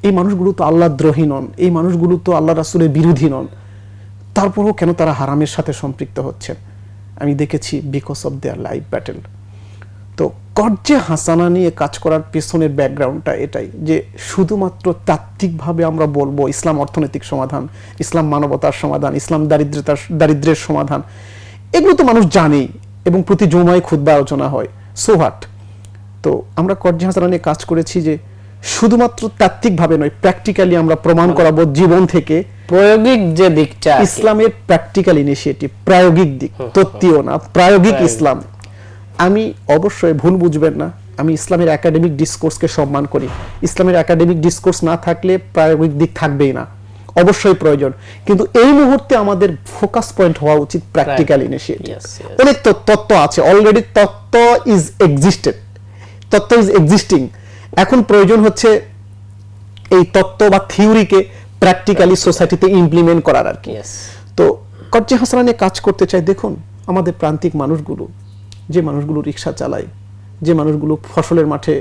এই মানুষগুলো তো আল্লাহদ্রোহী নন, এই মানুষগুলো তো আল্লাহ রাসূলের বিরোধী নন, তারপরেও কেন তারা হারামের সাথে সম্পৃক্ত হচ্ছেন। আমি দেখেছি because of their life battle. তো কর্জে হাসানা নিয়ে কাজ করার পেছনের ব্যাকগ্রাউন্ডটা এটাই যে শুধুমাত্র তাত্ত্বিকভাবে আমরা বলবো ইসলাম অর্থনৈতিক সমাধান, ইসলাম মানবতার সমাধান, ইসলাম দারিদ্র্যের সমাধান, এগুলো তো মানুষ জানেই এবং প্রতি জুমায় খুতবা আলোচনা হয়, সো হোয়াট। তো আমরা কর্জে হাসানা নিয়ে কাজ করেছি যে শুধুমাত্র তাত্ত্বিকভাবে নয়, প্র্যাকটিক্যালি আমরা প্রমাণ করাবো জীবন থেকে, প্রায়োগিক যে দিকটা আর কি। ইসলামের প্র্যাকটিক্যাল ইনিশিয়েটিভ, প্রায়োগিক দিক, তত্ত্বীয় না, প্রায়োগিক ইসলাম। আমি অবশ্যই ভুল বুঝবেন না, আমি ইসলামের একাডেমিক ডিসকোর্সকে সম্মান করি। ইসলামের একাডেমিক ডিসকোর্স না থাকলে প্রায়োগিক দিক থাকবেই না, অবশ্যই প্রয়োজন। কিন্তু এই মুহূর্তে আমাদের ফোকাস পয়েন্ট হওয়া উচিত প্র্যাকটিক্যাল ইনিশিয়েটিভ। Yes, yes. অনেক তত্ত্ব আছে অলরেডি, তত্ত্ব ইজ এক্সিস্টিং। এখন প্রয়োজন হচ্ছে এই তত্ত্ব বা থিওরিকে প্র্যাকটিক্যালি সোসাইটিতে ইমপ্লিমেন্ট করার আর কি। Yes. তো কর্জে হাসানা নিয়ে কাজ করতে চাই। দেখুন আমাদের প্রান্তিক মানুষগুলো, যে মানুষগুলো রিক্সা চালায়, যে মানুষগুলো ফসলের মাঠে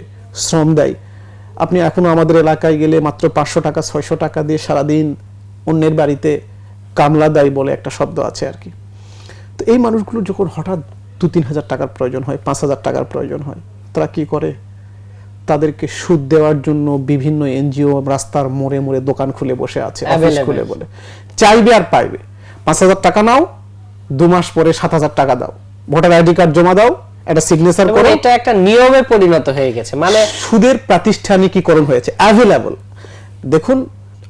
শ্রম দেয়, আপনি এখনো আমাদের এলাকায় গেলে মাত্র 500 টাকা 600 টাকা দিয়ে সারাদিন অন্যের বাড়িতে কামলা দেয় বলে একটা শব্দ আছে আর কি। তো এই মানুষগুলো যখন হঠাৎ 2-3 হাজার টাকার প্রয়োজন হয়, 5,000 টাকার প্রয়োজন হয়, তারা কি করে? তাদেরকে সুদ দেওয়ার জন্য বিভিন্ন এনজিও রাস্তার মোড়ে মোড়ে দোকান খুলে বসে আছে, অফিস Available. খুলে বলে চাইবে আর পাইবে। 5,000 টাকা নাও, 2 মাস পরে 7,000 টাকা দাও, ভোটার আইডি কার্ড জমা দাও, একটা সিগনেচার এবং করো। এটা একটা নিয়মে পরিণত হয়ে গেছে, মানে সুদের প্রাতিষ্ঠানিকীকরণ হয়েছে, অ্যাভেলেবল। দেখুন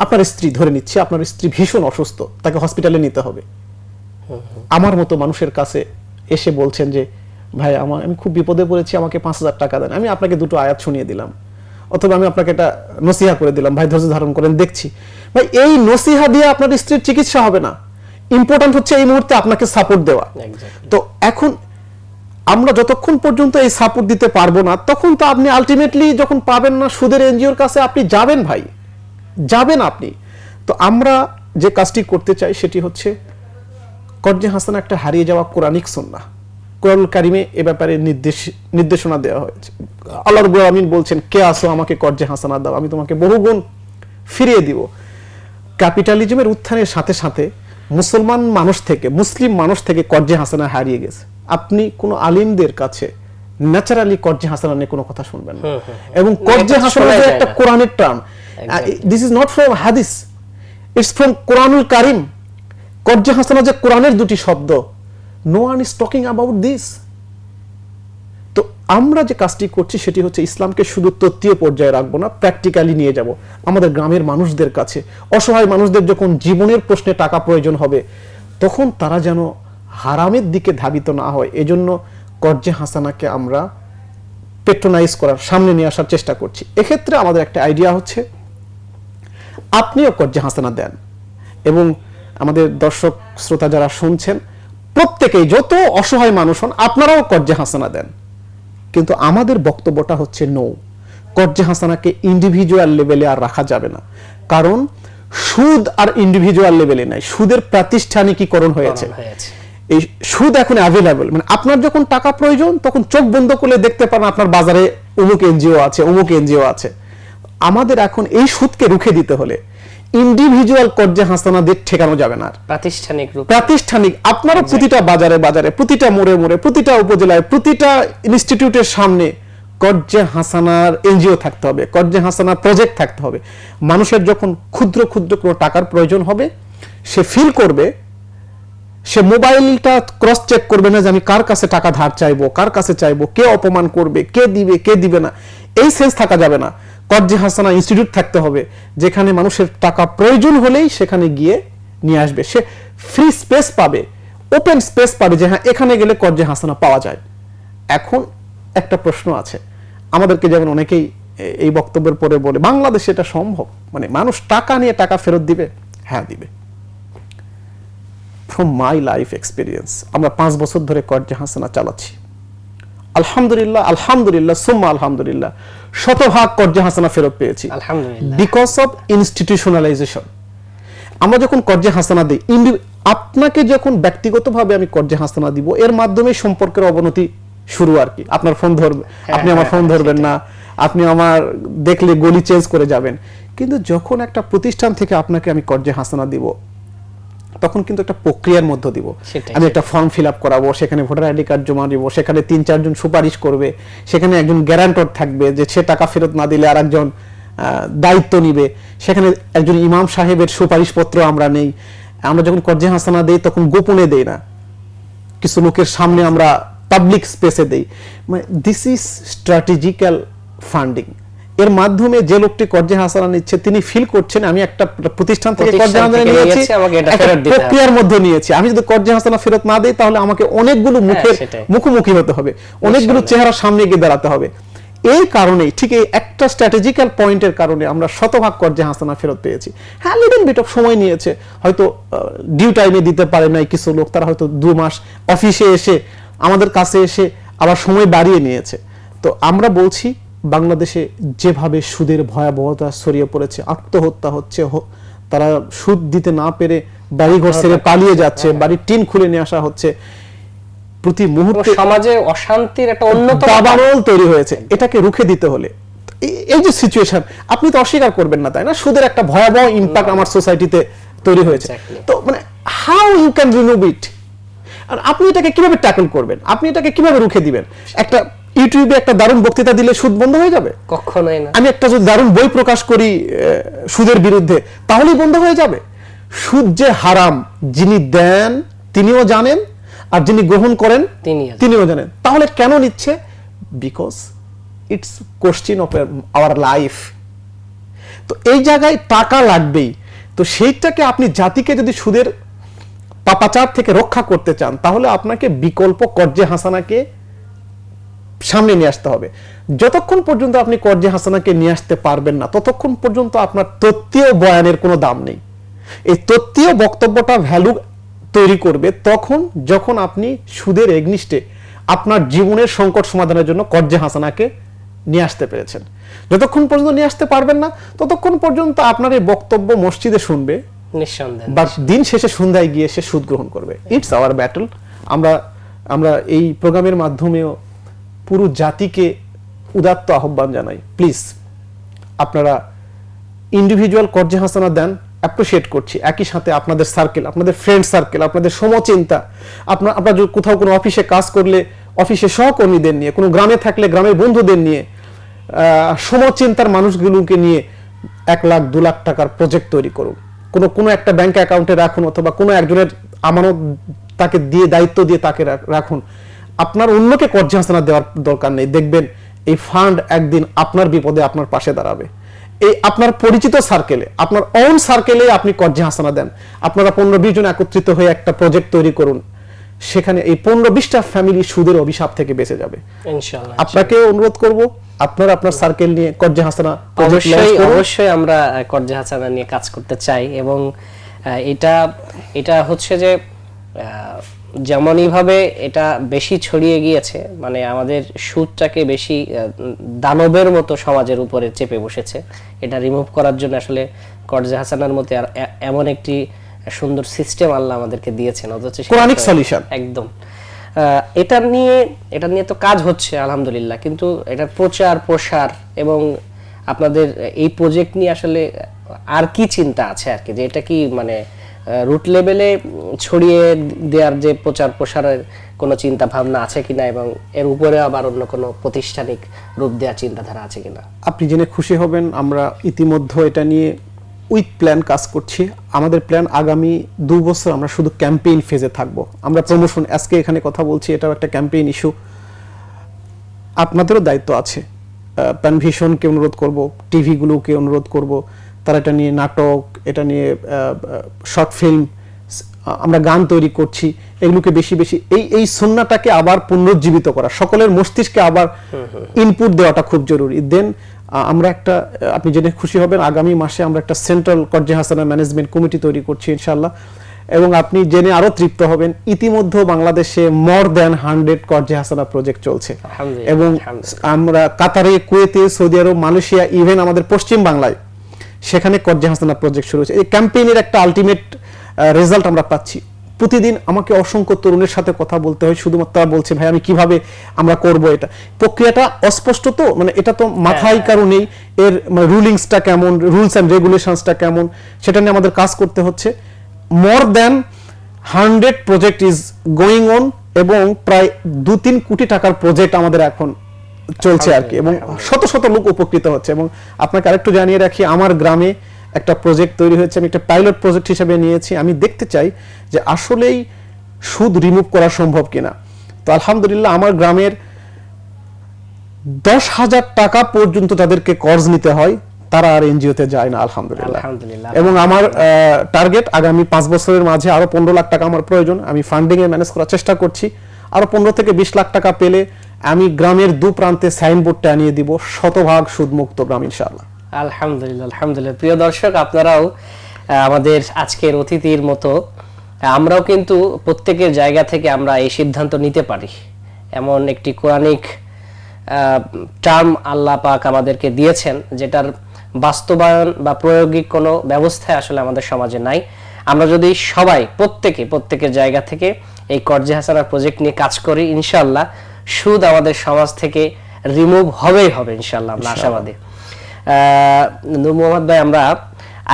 আপনার স্ত্রী, ধরে নিচ্ছি আপনার স্ত্রী ভীষণ অসুস্থ, তাকে হসপিটালে নিতে হবে। আমার মতো মানুষের কাছে এসে বলছেন যে ভাই আমি খুব বিপদে পড়েছি, আমাকে 5,000 টাকা দেন। আমি আপনাকে 2টো আয়াত শুনিয়ে দিলাম, অথবা আমি আপনাকে এটা নসিহা করে দিলাম, ভাই ধৈর্য ধারণ করেন, দেখছি। ভাই এই নসিহা দিয়ে আপনার স্ত্রীর চিকিৎসা হবে না, ইম্পর্টেন্ট হচ্ছে এই মুহূর্তে আপনাকে সাপোর্ট দেওয়া। Exactly. তো এখন আমরা যতক্ষণ পর্যন্ত এই সাপোর্ট দিতে পারবো না, তখন তো আপনি আলটিমেটলি যখন পাবেন না সুদের এনজিওর কাছে, আপনি যাবেন ভাই, যাবেন আপনি। তো আমরা যে কাজটি করতে চাই সেটি হচ্ছে কর্জে হাসানা একটা হারিয়ে যাওয়া কোরআনিক সুন্নাহ। কোরআনুল কারিমে এ ব্যাপারে নির্দেশনা দেওয়া হয়েছে। আল্লাহ রাব্বুল আমিন বলছেন, কে আসো আমাকে কর্জে হাসানা দাও, আমি তোমাকে বহুগুণ ফিরিয়ে দিব। ক্যাপিটালিজমের উত্থানের সাথে সাথে মুসলিম মানুষ থেকে কর্জে হাসানা হারিয়ে গেছে। আপনি কোনো আলিমদের কাছে ন্যাচারালি কর্জে হাসানা নিয়ে কোনো কথা শুনবেন না। এবং কর্জে হাসানা যে একটা কোরআনের term, this is not from হাদিস, ইটস ফ্রম কোরআনুল কারিম। কর্জে হাসানা যে কোরআনের দুটি শব্দ, no one is talking about this. তো আমরা যে কাজটি করছি সেটি হচ্ছে ইসলামকে শুধু তত্ত্বীয় পর্যায়ে রাখবো না, প্র্যাকটিক্যালি নিয়ে যাব আমাদের গ্রামের মানুষদের কাছে। অসহায় মানুষদের যখন জীবনের প্রশ্নে টাকা প্রয়োজন হবে, তখন তারা যেন হারামের দিকে ধাবিত না হয়, এজন্য কর্জে হাসানাকে আমরা পেট্রোনাইজ করার, সামনে নিয়ে আসার চেষ্টা করছি। এক্ষেত্রে আমাদের একটা আইডিয়া হচ্ছে আপনিও কর্জে হাসানা দেন, এবং আমাদের দর্শক শ্রোতা যারা শুনছেন প্রত্যেকেই, যত অসহায় মানুষ হন, আপনারাও কর্জে হাসানা দেন। কিন্তু আমাদের বক্তব্যটা হচ্ছে নো, কর্জে হাসানাকে ইন্ডিভিজুয়াল লেভেলে আর রাখা যাবে না। কারণ সুদ আর ইন্ডিভিজুয়াল লেভেলে নাই, সুদের প্রাতিষ্ঠানিকীকরণ হয়েছে। এই সুদ এখন অ্যাভেলেবল, মানে আপনার যখন টাকা প্রয়োজন তখন চোখ বন্ধ করলে দেখতে পান আপনার বাজারে অমুক এনজিও আছে, অমুক এনজিও আছে। আমাদের এখন এই সুদকে রুখে দিতে হলে ইন্ডিভিজুয়াল কর্জে হাসানা দিয়ে ঠেকানো যাবে না, প্রাতিষ্ঠানিক। আপনারা প্রতিটা বাজারে বাজারে, প্রতিটা মোড়ে মোড়ে, প্রতিটা উপজেলায়, প্রতিটা ইনস্টিটিউটের সামনে কর্জে হাসানার এনজিও থাকতে হবে, কর্জে হাসানার প্রজেক্ট থাকতে হবে। মানুষের যখন ক্ষুদ্র ক্ষুদ্র কোনো টাকার প্রয়োজন হবে, সে ফিল করবে, সে মোবাইলটা ক্রস চেক করবে না যে আমি কার কাছে টাকা ধার চাইবো, কার কাছে চাইবো, কে অপমান করবে, কে দিবে, কে দিবে না, এই সেন্স থাকা যাবে না। কর্জে হাসানা ইনস্টিটিউট থাকতে হবে, যেখানে মানুষের টাকা প্রয়োজন হলেই সেখানে গিয়ে নিয়ে আসবে, সে ফ্রি স্পেস পাবে, ওপেন স্পেস পাবে, যে হ্যাঁ এখানে গেলে কর্জে হাসানা পাওয়া যায়। এখন একটা প্রশ্ন আছে, আমাদেরকে যেমন অনেকেই এই বক্তব্যের পরে বলে বাংলাদেশে এটা সম্ভব, মানে মানুষ টাকা নিয়ে টাকা ফেরত দিবে? হ্যাঁ দিবে। ফ্রম মাই লাইফ এক্সপিরিয়েন্স, আমরা 5 বছর ধরে কর্জে হাসানা চালাচ্ছি, আলহামদুলিল্লাহ, আলহামদুলিল্লাহ, সুম্মা আলহামদুলিল্লাহ, শতভাগ কর্জে হাসানা ফেরত পেয়েছি, বিকজ অফ ইনস্টিটিউশনালাইজেশন। আমরা যখন কর্জে হাসানা দিই, আপনাকে যখন ব্যক্তিগতভাবে আমি কর্জে হাসানা দিব, এর মাধ্যমে সম্পর্কের অবনতি শুরু আর কি। আপনার ফোন ধরবে, আপনি আমার ফোন ধরবেন না, আপনি আমার দেখলে গলি চেঞ্জ করে যাবেন। কিন্তু যখন একটা প্রতিষ্ঠান থেকে আপনাকে আমি কর্জে হাসানা দিব, তখন কিন্তু একটা প্রক্রিয়ার মধ্য দিব। আমি একটা ফর্ম ফিল আপ করাবো, সেখানে ভোটার আইডি কার্ড জমা দিব, সেখানে 3-4 জন সুপারিশ করবে, সেখানে একজন গ্যারান্টর থাকবে যে সে টাকা ফেরত না দিলে আরেকজন দায়িত্ব নিবে, সেখানে একজন ইমাম সাহেবের সুপারিশপত্র আমরা নেই। আমরা যখন কর্জে হাসানা দেই তখন গোপনে দেই না, কিছু লোকের সামনে আমরা পাবলিক স্পেসে দেই। মানে দিস ইজ স্ট্র্যাটেজিক্যাল ফান্ডিং। এর মাধ্যমে যে লোকটি কর্জে হাসানা নিচ্ছে তিনি ফিল করছেন আমি একটা প্রতিষ্ঠান থেকে কর্জে হাসানা নিয়েছি, প্রক্রিয়ার মধ্যে নিয়েছি। আমি যদি কর্জে হাসানা ফেরত না দেই তাহলে আমাকে অনেকগুলো মুখোমুখি হতে হবে, অনেকগুলো চেহারা সামনে গিয়ে দাঁড়াতে হবে। এই কারণেই ঠিক এই একটা স্ট্র্যাটেজিক্যাল পয়েন্টের কারণে আমরা শতভাগ কর্জে হাসানা ফেরত পেয়েছি। হ্যাঁ, লিটল বিট অফ সময় নিয়েছে, হয়তো ডিউ টাইমে দিতে পারে নাই কিছু লোক, তারা হয়তো 2 মাস অফিসে এসে আমাদের কাছে এসে আবার সময় বাড়িয়ে নিয়েছে। তো আমরা বলছি বাংলাদেশে যেভাবে সুদের ভয়াবহতা ছড়িয়ে পড়েছে, আত্মহত্যা হচ্ছে, তারা সুদ দিতে না পেরে বাড়িঘর ছেড়ে পালিয়ে যাচ্ছে, বাড়ির টিন খুলে নিয়ে আসা হচ্ছে, প্রতি মুহূর্তে সমাজে অশান্তির একটা অন্যতম দাবানল তৈরি হয়েছে। এটাকে রুখে দিতে হলে এই যে সিচুয়েশন, আপনি তো অস্বীকার করবেন না, তাই না? সুদের একটা ভয়াবহ ইম্প্যাক্ট আমার সোসাইটিতে তৈরি হয়েছে। তো মানে how you can remove it, আর আপনি এটাকে কিভাবে ট্যাকল করবেন, আপনি এটাকে কিভাবে রুখে দিবেন? একটা ইউটিউবে একটা দারুণ বক্তৃতা দিলে সুদ বন্ধ হয়ে যাবে? কখনোই না। আমি একটা যদি দারুণ বই প্রকাশ করি সুদের বিরুদ্ধে, তাহলেই বন্ধ হয়ে যাবে? সুদ যে হারাম যিনি দেন তিনিও জানেন, আর যিনি গ্রহণ করেন তিনিও জানেন। তাহলে কেন নিচ্ছে? Because it's question of our life. তো এই জায়গায় টাকা লাগবেই। তো সেইটাকে আপনি জাতিকে যদি সুদের পাপাচার থেকে রক্ষা করতে চান, তাহলে আপনাকে বিকল্প কর্জে হাসানাকে সামনে নিয়ে আসতে হবে। যতক্ষণ পর্যন্ত আপনি কর্জে হাসানাকে নিয়ে আসতে পারবেন না, ততক্ষণ পর্যন্ত আপনার তত্ত্বীয় বয়ানের কোনো দাম নেই। এই তত্ত্বীয় বক্তব্যটা ভ্যালু তৈরি করবে তখন যখন আপনি সুদের এগনিস্টে আপনার জীবনের সংকট সমাধানের জন্য কর্জে হাসানাকে নিয়ে আসতে পেরেছেন। যতক্ষণ পর্যন্ত নিয়ে আসতে পারবেন না, ততক্ষণ পর্যন্ত আপনার এই বক্তব্য মসজিদে শুনবে, বা দিন শেষে সন্ধ্যায় গিয়ে সে সুদ গ্রহণ করবে। It's hour battle. আমরা এই প্রোগ্রামের মাধ্যমেও পুরো জাতিকে উদাত্ত আহ্বান জানাই, প্লিজ আপনারা ইন্ডিভিজুয়াল কর্জে হাসানা দেন, অ্যাপ্রিশিয়েট করছি। একই সাথে আপনাদের সার্কেল, আপনাদের ফ্রেন্ড সার্কেল, আপনাদের সমচিন্তা, আপনারা কোথাও কোনো অফিসে কাজ করলে অফিসে সহকর্মীদের নিয়ে, কোনো গ্রামে থাকলে গ্রামের বন্ধুদের নিয়ে, সমচিন্তার মানুষগুলোকে নিয়ে 1 লাখ 2 লাখ টাকার প্রজেক্ট তৈরি করুন। কোনো একটা ব্যাংক অ্যাকাউন্টে রাখুন, অথবা কোনো একজনের আমানত তাকে দিয়ে, দায়িত্ব দিয়ে তাকে রাখুন। আপনার অন্যকে কর্জে হাসানা দেওয়ার দরকার নেই। দেখবেন এই ফান্ড একদিন আপনার বিপদে আপনার পাশে দাঁড়াবে। এই আপনার পরিচিত সার্কেলে, আপনার ওন সার্কেলে আপনি কর্জে হাসানা দেন। আপনারা 15-20 জন একত্রিত হয়ে একটা প্রজেক্ট তৈরি করুন, সেখানে এই 15-20টা ফ্যামিলি সুদের অভিশাপ থেকে বেঁচে যাবে ইনশাআল্লাহ। আপনাকে অনুরোধ করব, আপনারা আপনার সার্কেল নিয়ে কর্জে হাসানা অবশ্যই আমরা কর্জে হাসানা নিয়ে কাজ করতে চাই। এবং এটা হচ্ছে যে যেমনই ভাবে এটা বেশি ছড়িয়ে গিয়েছে, মানে আমাদের সুদটাকে বেশি দানবের মতো সমাজের উপরে চেপে বসেছে। এটা রিমুভ করার জন্য আসলে কর্জে হাসানার মধ্যে এমন একটি সুন্দর সিস্টেম আল্লাহ আমাদেরকে দিয়েছেন, অথচ কোরআনিক সলিউশন একদম। এটা নিয়ে তো কাজ হচ্ছে আলহামদুলিল্লাহ, কিন্তু এটার প্রচার প্রসার এবং আপনাদের এই প্রজেক্ট নিয়ে আসলে আর কি চিন্তা আছে আর কি, যে এটা কি মানে রুট লেভেলে ছড়িয়ে দেওয়ার যে প্রচার প্রসারের কোনো চিন্তা ভাবনা আছে কিনা, এবং এর উপরে আবার অন্য কোনো প্রাতিষ্ঠানিক রূপ দেওয়ার চিন্তাধারা আছে কিনা? আপনি জেনে খুশি হবেন, আমরা ইতিমধ্যে এটা নিয়ে উইথ প্ল্যান কাজ করছি। আমাদের প্ল্যান আগামী 2 বছর আমরা শুধু ক্যাম্পেইন ফেজে থাকব। আমরা প্রমোশন, আজকে এখানে কথা বলছি, এটাও একটা ক্যাম্পেইন ইস্যু। আপনাদেরও দায়িত্ব আছে। প্যানভিশনকে অনুরোধ করব, টিভিগুলোকে অনুরোধ করব, তারা এটা নিয়ে নাটক, এটা নিয়ে শর্ট ফিল্ম, আমরা গান তৈরি করছি, এগুলোকে বেশি বেশি এই সুন্নাহটাকে আবার পুনরুজ্জীবিত করা, সকলের মস্তিষ্কে আবার ইনপুট দেওয়াটা খুব জরুরি। দেন আমরা একটা, আপনি জেনে খুশি হবেন, আগামী মাসে আমরা একটা সেন্ট্রাল কর্জে হাসানা ম্যানেজমেন্ট কমিটি তৈরি করছি ইনশাআল্লাহ। এবং আপনি জেনে আরো তৃপ্ত হবেন, ইতিমধ্যে বাংলাদেশে মোর দ্যান 100 কর্জে হাসানা প্রজেক্ট চলছে। এবং আমরা কাতারে, কুয়েতে, সৌদি আরব, মালয়েশিয়া, ইভেন আমাদের পশ্চিম বাংলায় সেখানে কর্জে হাসানা প্রজেক্ট শুরু হয়েছে। এই ক্যাম্পেইনের একটা আলটিমেট রেজাল্ট আমরা পাচ্ছি। প্রতিদিন আমাকে অসংখ্য তরুণের সাথে কথা বলতে হয়, শুধুমাত্র তারা বলছে ভাই আমি কিভাবে আমরা করব। এটা প্রক্রিয়াটা অস্পষ্ট, তো মানে এটা তো মাথায় কারো নেই, এর মানে রুলিংসটা কেমন, রুলস অ্যান্ড রেগুলেশনসটা কেমন, সেটা নিয়ে আমাদের কাজ করতে হচ্ছে। More than 100 project is going on, এবং প্রায় 2-3 কোটি টাকার প্রজেক্ট আমাদের এখন চলছে আর কি, এবং শত শত লোক উপকৃত হচ্ছে। এবং আপনাকে আরেকটু জানিয়ে রাখি, আমার গ্রামে একটা প্রজেক্ট তৈরি হয়েছে, আমি একটা পাইলট প্রজেক্ট হিসেবে নিয়েছি। আমি দেখতে চাই যে আসলেই সুদ রিমুভ করা সম্ভব কিনা। তো আলহামদুলিল্লাহ আমার গ্রামের 10,000 টাকা পর্যন্ত যাদেরকে কর্জ নিতে হয় তারা আর এনজিওতে যায় না আলহামদুলিল্লাহ। এবং আমার টার্গেট আগামী 5 বছরের মাঝে আরো 15 লাখ টাকা আমার প্রয়োজন। আমি ফান্ডিং এ ম্যানেজ করার চেষ্টা করছি। আরো 15 থেকে 20 লাখ টাকা পেলে আমি গ্রামের দু প্রান্তে সাইনবোর্ড টানিয়ে দিব, শতভাগ সুদমুক্ত গ্রাম ইনশাআল্লাহ। আলহামদুলিল্লাহ, আলহামদুলিল্লাহ। প্রিয় দর্শক, আপনারাও আমাদের আজকের অতিথির মতো আমরাও কিন্তু প্রত্যেকের জায়গা থেকে আমরা এই সিদ্ধান্ত নিতে পারি। এমন একটি কোরআনিক টার্ম আল্লাহ পাক আমাদেরকে দিয়েছেন, যেটার বাস্তবায়ন বা প্রায়োগিক কোনো ব্যবস্থায় আসলে আমাদের সমাজে নাই। আমরা যদি সবাই প্রত্যেকের জায়গা থেকে এই কর্জে হাসানা প্রজেক্ট নিয়ে কাজ করি, ইনশাআল্লাহ সুদ আমাদের সমাজ থেকে রিমুভ হবেই হবে ইনশাআল্লাহ, আমরা আশাবাদী। নূর মোহাম্মদ ভাই, আমরা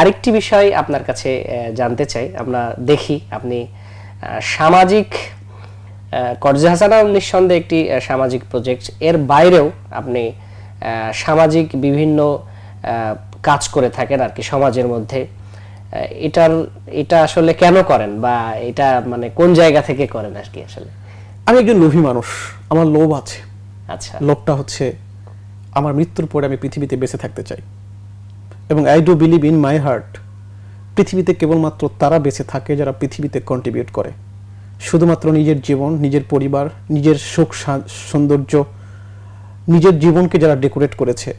আরেকটি বিষয় আপনার কাছে জানতে চাই। আমরা দেখি আপনি সামাজিক কর্জে হাসানা নিঃসন্দেহে একটি সামাজিক প্রজেক্ট, এর বাইরেও আপনি সামাজিক বিভিন্ন কাজ করে থাকেন আর কি সমাজের মধ্যে। এটা আসলে কেন করেন, বা এটা মানে কোন জায়গা থেকে করেন আর কি? আসলে আমি একজন লোভী মানুষ, আমার লোভ আছে। আচ্ছা, লোভটা হচ্ছে আমার মৃত্যুর পরে আমি পৃথিবীতে বেঁচে থাকতে চাই, এবং I do believe in my heart পৃথিবীতে কেবলমাত্র তারা বেঁচে থাকে যারা পৃথিবীতে কন্ট্রিবিউট করে। শুধুমাত্র নিজের জীবন, নিজের পরিবার, নিজের সুখ সৌন্দর্য, নিজের জীবনকে যারা ডেকোরেট করেছে।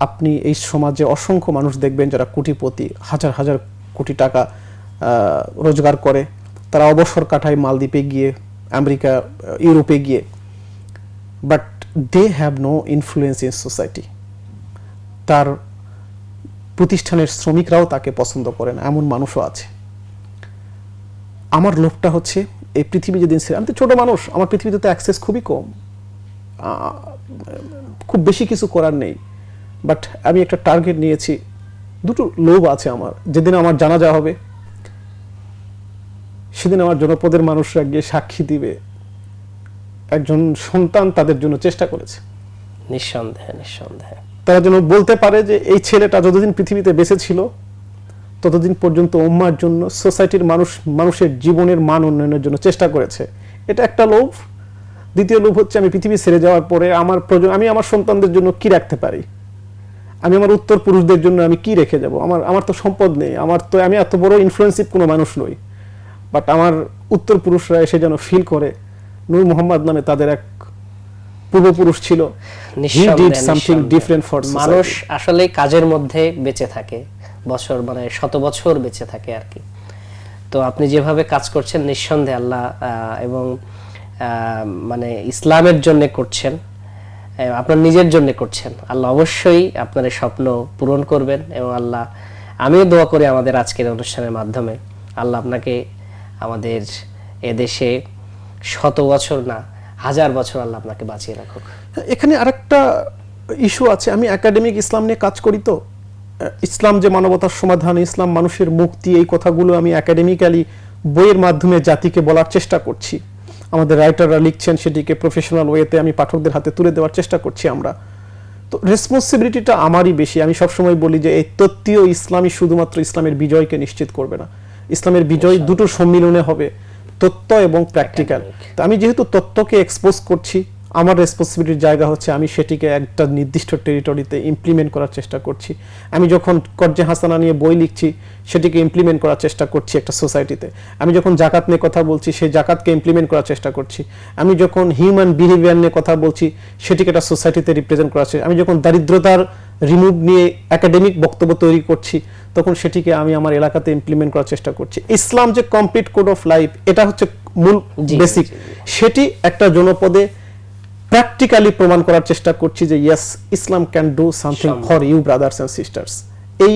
আপনি এই সমাজে অসংখ্য মানুষ দেখবেন যারা কোটিপতি, হাজার হাজার কোটি টাকা রোজগার করে, তারা অবসর কাটায় মালদ্বীপে গিয়ে, আমেরিকা, ইউরোপে গিয়ে, but they have no influence in society. তার প্রতিষ্ঠানের শ্রমিকরাও তাকে পছন্দ করে না, এমন মানুষও আছে। আমার লোভটা হচ্ছে এই পৃথিবী যেদিন ছিল, আমি তো ছোট মানুষ, আমার পৃথিবীতে তো অ্যাক্সেস খুবই কম, খুব বেশি কিছু করার নেই, বাট আমি একটা টার্গেট নিয়েছি। দুটো লোভ আছে আমার। যেদিন আমার জানাজা হবে সেদিন আমার জনপদের মানুষরা গিয়ে সাক্ষী দিবে একজন সন্তান তাদের জন্য চেষ্টা করেছে। নিঃসন্দেহে তারা যেন বলতে পারে যে এই ছেলেটা যতদিন পৃথিবীতে বেঁচে ছিল ততদিন পর্যন্ত উম্মার জন্য, সোসাইটির মানুষের জীবনের মান উন্নয়নের জন্য চেষ্টা করেছে। এটা একটা লোভ। দ্বিতীয় লোভ হচ্ছে আমি পৃথিবী ছেড়ে যাওয়ার পরে আমি আমার সন্তানদের জন্য কি রাখতে পারি, আমি আমার উত্তর পুরুষদের জন্য আমি কি রেখে যাব। আমার তো সম্পদ নেই, আমি এত বড় ইনফ্লুয়েন্সিভ কোনো মানুষ নই, বাট আমার উত্তর পুরুষরা এসে যেন ফিল করে নূর মোহাম্মদ নামে তাদের এক পূর্বপুরুষ ছিল। মানুষ আসলে কাজের মধ্যে বেঁচে থাকে, মানে শত বছর বেঁচে থাকে আর কি। তো আপনি যেভাবে কাজ করছেন, নিঃসন্দেহে আল্লাহ এবং মানে ইসলামের জন্য করছেন, আপনার নিজের জন্য করছেন, আল্লাহ অবশ্যই আপনার স্বপ্ন পূরণ করবেন। এবং আল্লাহ, আমিও দোয়া করি আমাদের আজকের অনুষ্ঠানের মাধ্যমে আল্লাহ আপনাকে আমাদের এদেশে শত বছর না, 1000 বছর আল্লাহ আপনাকে বাঁচিয়ে রাখুক। এখানে আরেকটা ইস্যু আছে, আমি একাডেমিক ইসলাম নিয়ে কাজ করি। তো ইসলাম যে মানবতার সমাধান, ইসলাম মানুষের মুক্তি, এই কথাগুলো আমি একাডেমিক্যালি বইয়ের মাধ্যমে জাতিকে বলার চেষ্টা করছি। আমাদের রাইটাররা লিখছেন, সেটিকে প্রফেশনাল ওয়েতে আমি পাঠকদের হাতে তুলে দেওয়ার চেষ্টা করছি আমরা। তো রেসপন্সিবিলিটিটা আমারই বেশি। আমি সবসময় বলি যে এই তত্ত্বীয় ইসলামই শুধুমাত্র ইসলামের বিজয়কে নিশ্চিত করবে না, ইসলামের বিজয় দুটো সম্মিলনে হবে, তত্ত্ব এবং প্র্যাকটিক্যাল। তো আমি যেহেতু তত্ত্বকে এক্সপোজ করছি, আমার রেসপন্সিবিলিটির জায়গা হচ্ছে আমি সেটিকে একটা নির্দিষ্ট টেরিটরিতে ইমপ্লিমেন্ট করার চেষ্টা করছি। আমি যখন কর্জে হাসানা নিয়ে বই লিখছি, সেটিকে ইমপ্লিমেন্ট করার চেষ্টা করছি একটা সোসাইটিতে। আমি যখন জাকাত নিয়ে কথা বলছি, সেই জাকাতকে ইমপ্লিমেন্ট করার চেষ্টা করছি। আমি যখন হিউম্যান বিহেভিয়ার নিয়ে কথা বলছি, সেটিকে একটা সোসাইটিতে রিপ্রেজেন্ট করা আছে। আমি যখন দারিদ্রতার রিমুভ নিয়ে একাডেমিক বক্তব্য তৈরি করছি, তখন সেটিকে আমি আমার এলাকাতে ইমপ্লিমেন্ট করার চেষ্টা করছি। ইসলাম যে কমপ্লিট কোড অফ লাইফ, এটা হচ্ছে মূল বেসিক, সেটি একটা জনপদে প্র্যাকটিক্যালি প্রমাণ করার চেষ্টা করছি যে yes, Islam can do something for you brothers and sisters. এই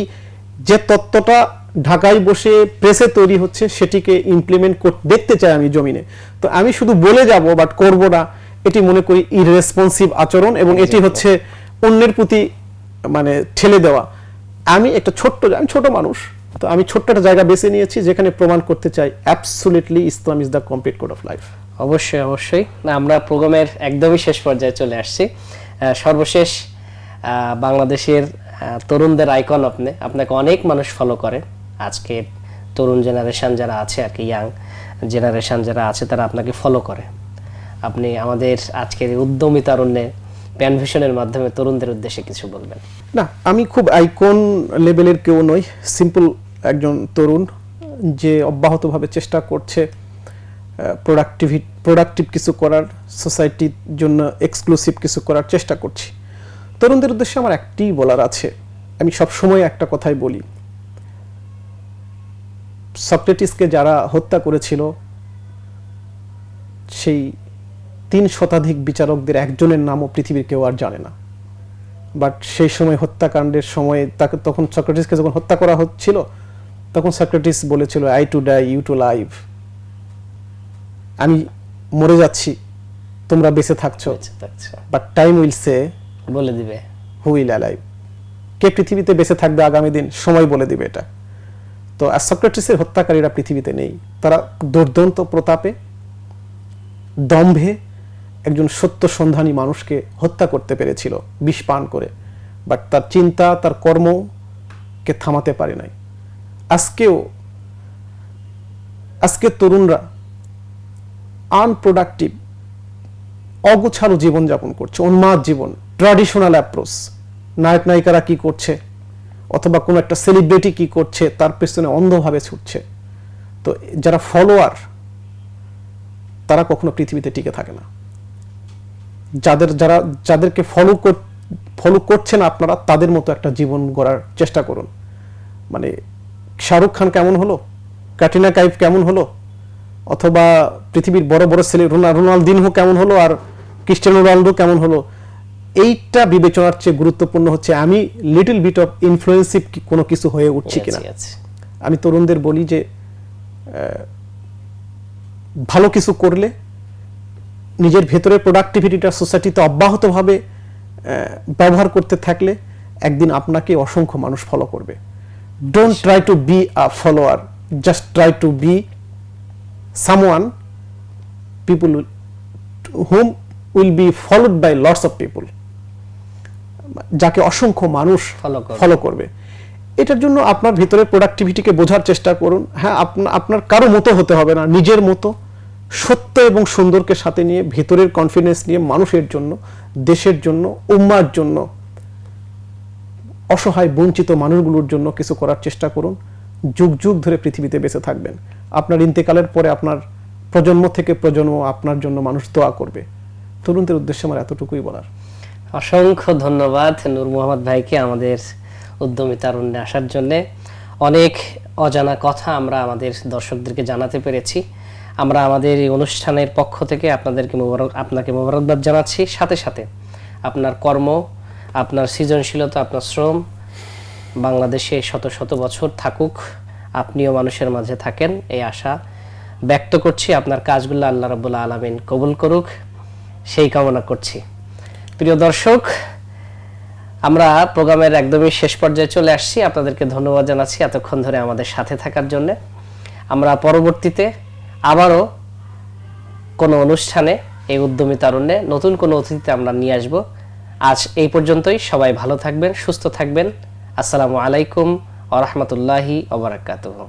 যে তত্ত্বটা ঢাকায় বসে প্রেসে তৈরি হচ্ছে সেটিকে ইমপ্লিমেন্ট দেখতে চাই আমি জমিনে। তো আমি শুধু বলে যাব বাট করব না, এটি মনে করি ইররেসপন্সিভ আচরণ, এবং এটি হচ্ছে অন্যের প্রতি মানে ঠেলে দেওয়া। আমি ছোট মানুষ, তো আমি ছোট্ট একটা জায়গা বেছে নিয়েছি যেখানে প্রমাণ করতে চাই absolutely Islam is the complete code of life. অবশ্যই অবশ্যই। না, আমরা প্রোগ্রামের একদমই শেষ পর্যায়ে চলে আসছি। সর্বশেষ বাংলাদেশের তরুণদের আইকন আপনাকে অনেক মানুষ ফলো করে। আজকে তরুণ জেনারেশন যারা আছে আর কি, ইয়াং জেনারেশন যারা আছে তারা আপনাকে ফলো করে। আপনি আমাদের আজকের উদ্যমী তারুণ্যে প্যানভিশনের মাধ্যমে তরুণদের উদ্দেশ্যে কিছু বলবেন? না, আমি খুব আইকন লেভেলের কেউ নই, সিম্পল একজন তরুণ যে অব্যাহতভাবে চেষ্টা করছে প্রোডাক্টিভ কিছু করার, সোসাইটির জন্য এক্সক্লুসিভ কিছু করার চেষ্টা করছি। তরুণদের উদ্দেশ্যে আমার একটি বলার আছে, আমি সবসময় একটা কথাই বলি, সক্রেটিসকে যারা হত্যা করেছিল সেই 3 শতাধিক বিচারকদের একজনের নামও পৃথিবীর কেউ আর জানে না। বাট সেই সময় হত্যাকাণ্ডের সময় তখন সক্রেটিসকে যখন হত্যা করা হচ্ছিল তখন সক্রেটিস বলেছিল, I to die you to live, আমি মরে যাচ্ছি তোমরা বেঁচে থাকছো, বাট টাইম উইল সে, বলে দিবে হু উইল অ্যালাইভ, কে পৃথিবীতে বেঁচে থাকবে আগামী দিন, সময় বলে দিবে এটা। তো সক্রেটিসের হত্যাকারীরা পৃথিবীতে নেই, তারা দুর্দান্ত প্রতাপে দম্ভে একজন সত্য সন্ধানী মানুষকে হত্যা করতে পেরেছিল বিষ পান করে, বাট তার চিন্তা তার কর্মকে থামাতে পারে নাই। আজকে তরুণরা আনপ্রোডাক্টিভ অগোছালো জীবনযাপন করছে, উন্মাদ জীবন, ট্র্যাডিশনাল অ্যাপ্রোচ, নায়ক নায়িকারা কি করছে অথবা কোনো একটা সেলিব্রিটি কি করছে তার পেছনে অন্ধভাবে ছুটছে। তো যারা ফলোয়ার তারা কখনো পৃথিবীতে টিকে থাকে না। যাদেরকে ফলো করছেন আপনারা, তাদের মতো একটা জীবন গড়ার চেষ্টা করুন। মানে শাহরুখ খান কেমন হলো, ক্যাটরিনা কাইফ কেমন হলো, অথবা পৃথিবীর বড় বড় রোনালদিনহো কেমন হলো, আর ক্রিস্টিয়ানো রোনালদো কেমন হলো, এইটা বিবেচনার চেয়ে গুরুত্বপূর্ণ হচ্ছে আমি লিটল বিট অফ ইনফ্লুয়েন্সিভ কোনো কিছু হয়ে উঠছি কিনা। আমি তরুণদের বলি যে ভালো কিছু করলে, নিজের ভেতরের প্রোডাক্টিভিটিটা সোসাইটিতে অব্যাহতভাবে ব্যবহার করতে থাকলে একদিন আপনাকে অসংখ্য মানুষ ফলো করবে। Don't try to be a follower, just try to be someone people whom will be followed by lots of people, যাকে অসংখ্য মানুষ ফলো করবে। এটার জন্য আপনার ভিতরে প্রোডাক্টিভিটিকে বোঝার চেষ্টা করুন। হ্যাঁ, আপনার কারো মতো হতে হবে না, নিজের মতো সত্য এবং সুন্দরকে সাথে নিয়ে, ভিতরের কনফিডেন্স নিয়ে মানুষের জন্য, দেশের জন্য, উম্মার জন্য, অসহায় বঞ্চিত মানুষগুলোর জন্য কিছু করার চেষ্টা করুন। যুগ যুগ ধরে পৃথিবীতে বেঁচে থাকবেন। আপনার ইন্তেকালের পরে আপনার প্রজন্ম থেকে প্রজন্ম আপনার জন্য মানুষ দোয়া করবে। তরুণদের উদ্দেশ্যে আমার এতটুকুই বলার। অসংখ্য ধন্যবাদ নূর মোহাম্মদ ভাইকে আমাদের উদ্যমী তারুণ্যে আসার জন্য। অনেক অজানা কথা আমরা আমাদের দর্শকদেরকে জানাতে পেরেছি। আমরা আমাদের এই অনুষ্ঠানের পক্ষ থেকে আপনাকে মোবারকবাদ জানাচ্ছি। সাথে সাথে আপনার কর্ম, আপনার সৃজনশীলতা, আপনার শ্রম বাংলাদেশে শত শত বছর থাকুক, আপনিও মানুষের মাঝে থাকেন, এই আশা ব্যক্ত করছি। আপনার কাজগুলো আল্লাহ রাব্বুল আলামিন কবুল করুক, সেই কামনা করছি। প্রিয় দর্শক, আমরা প্রোগ্রামের একদমই শেষ পর্যায়ে চলে আসছি। আপনাদেরকে ধন্যবাদ জানাচ্ছি এতক্ষণ ধরে আমাদের সাথে থাকার জন্য। আমরা পরবর্তীতে আবারও কোনো অনুষ্ঠানে এই উদ্যমী তারুণ্যে নতুন কোনো অতিথিতে আমরা নিয়ে আসব। আজ এই পর্যন্তই। সবাই ভালো থাকবেন, সুস্থ থাকবেন। আসসালামু আলাইকুম ওয়া রাহমাতুল্লাহি ওয়া বারাকাতুহু।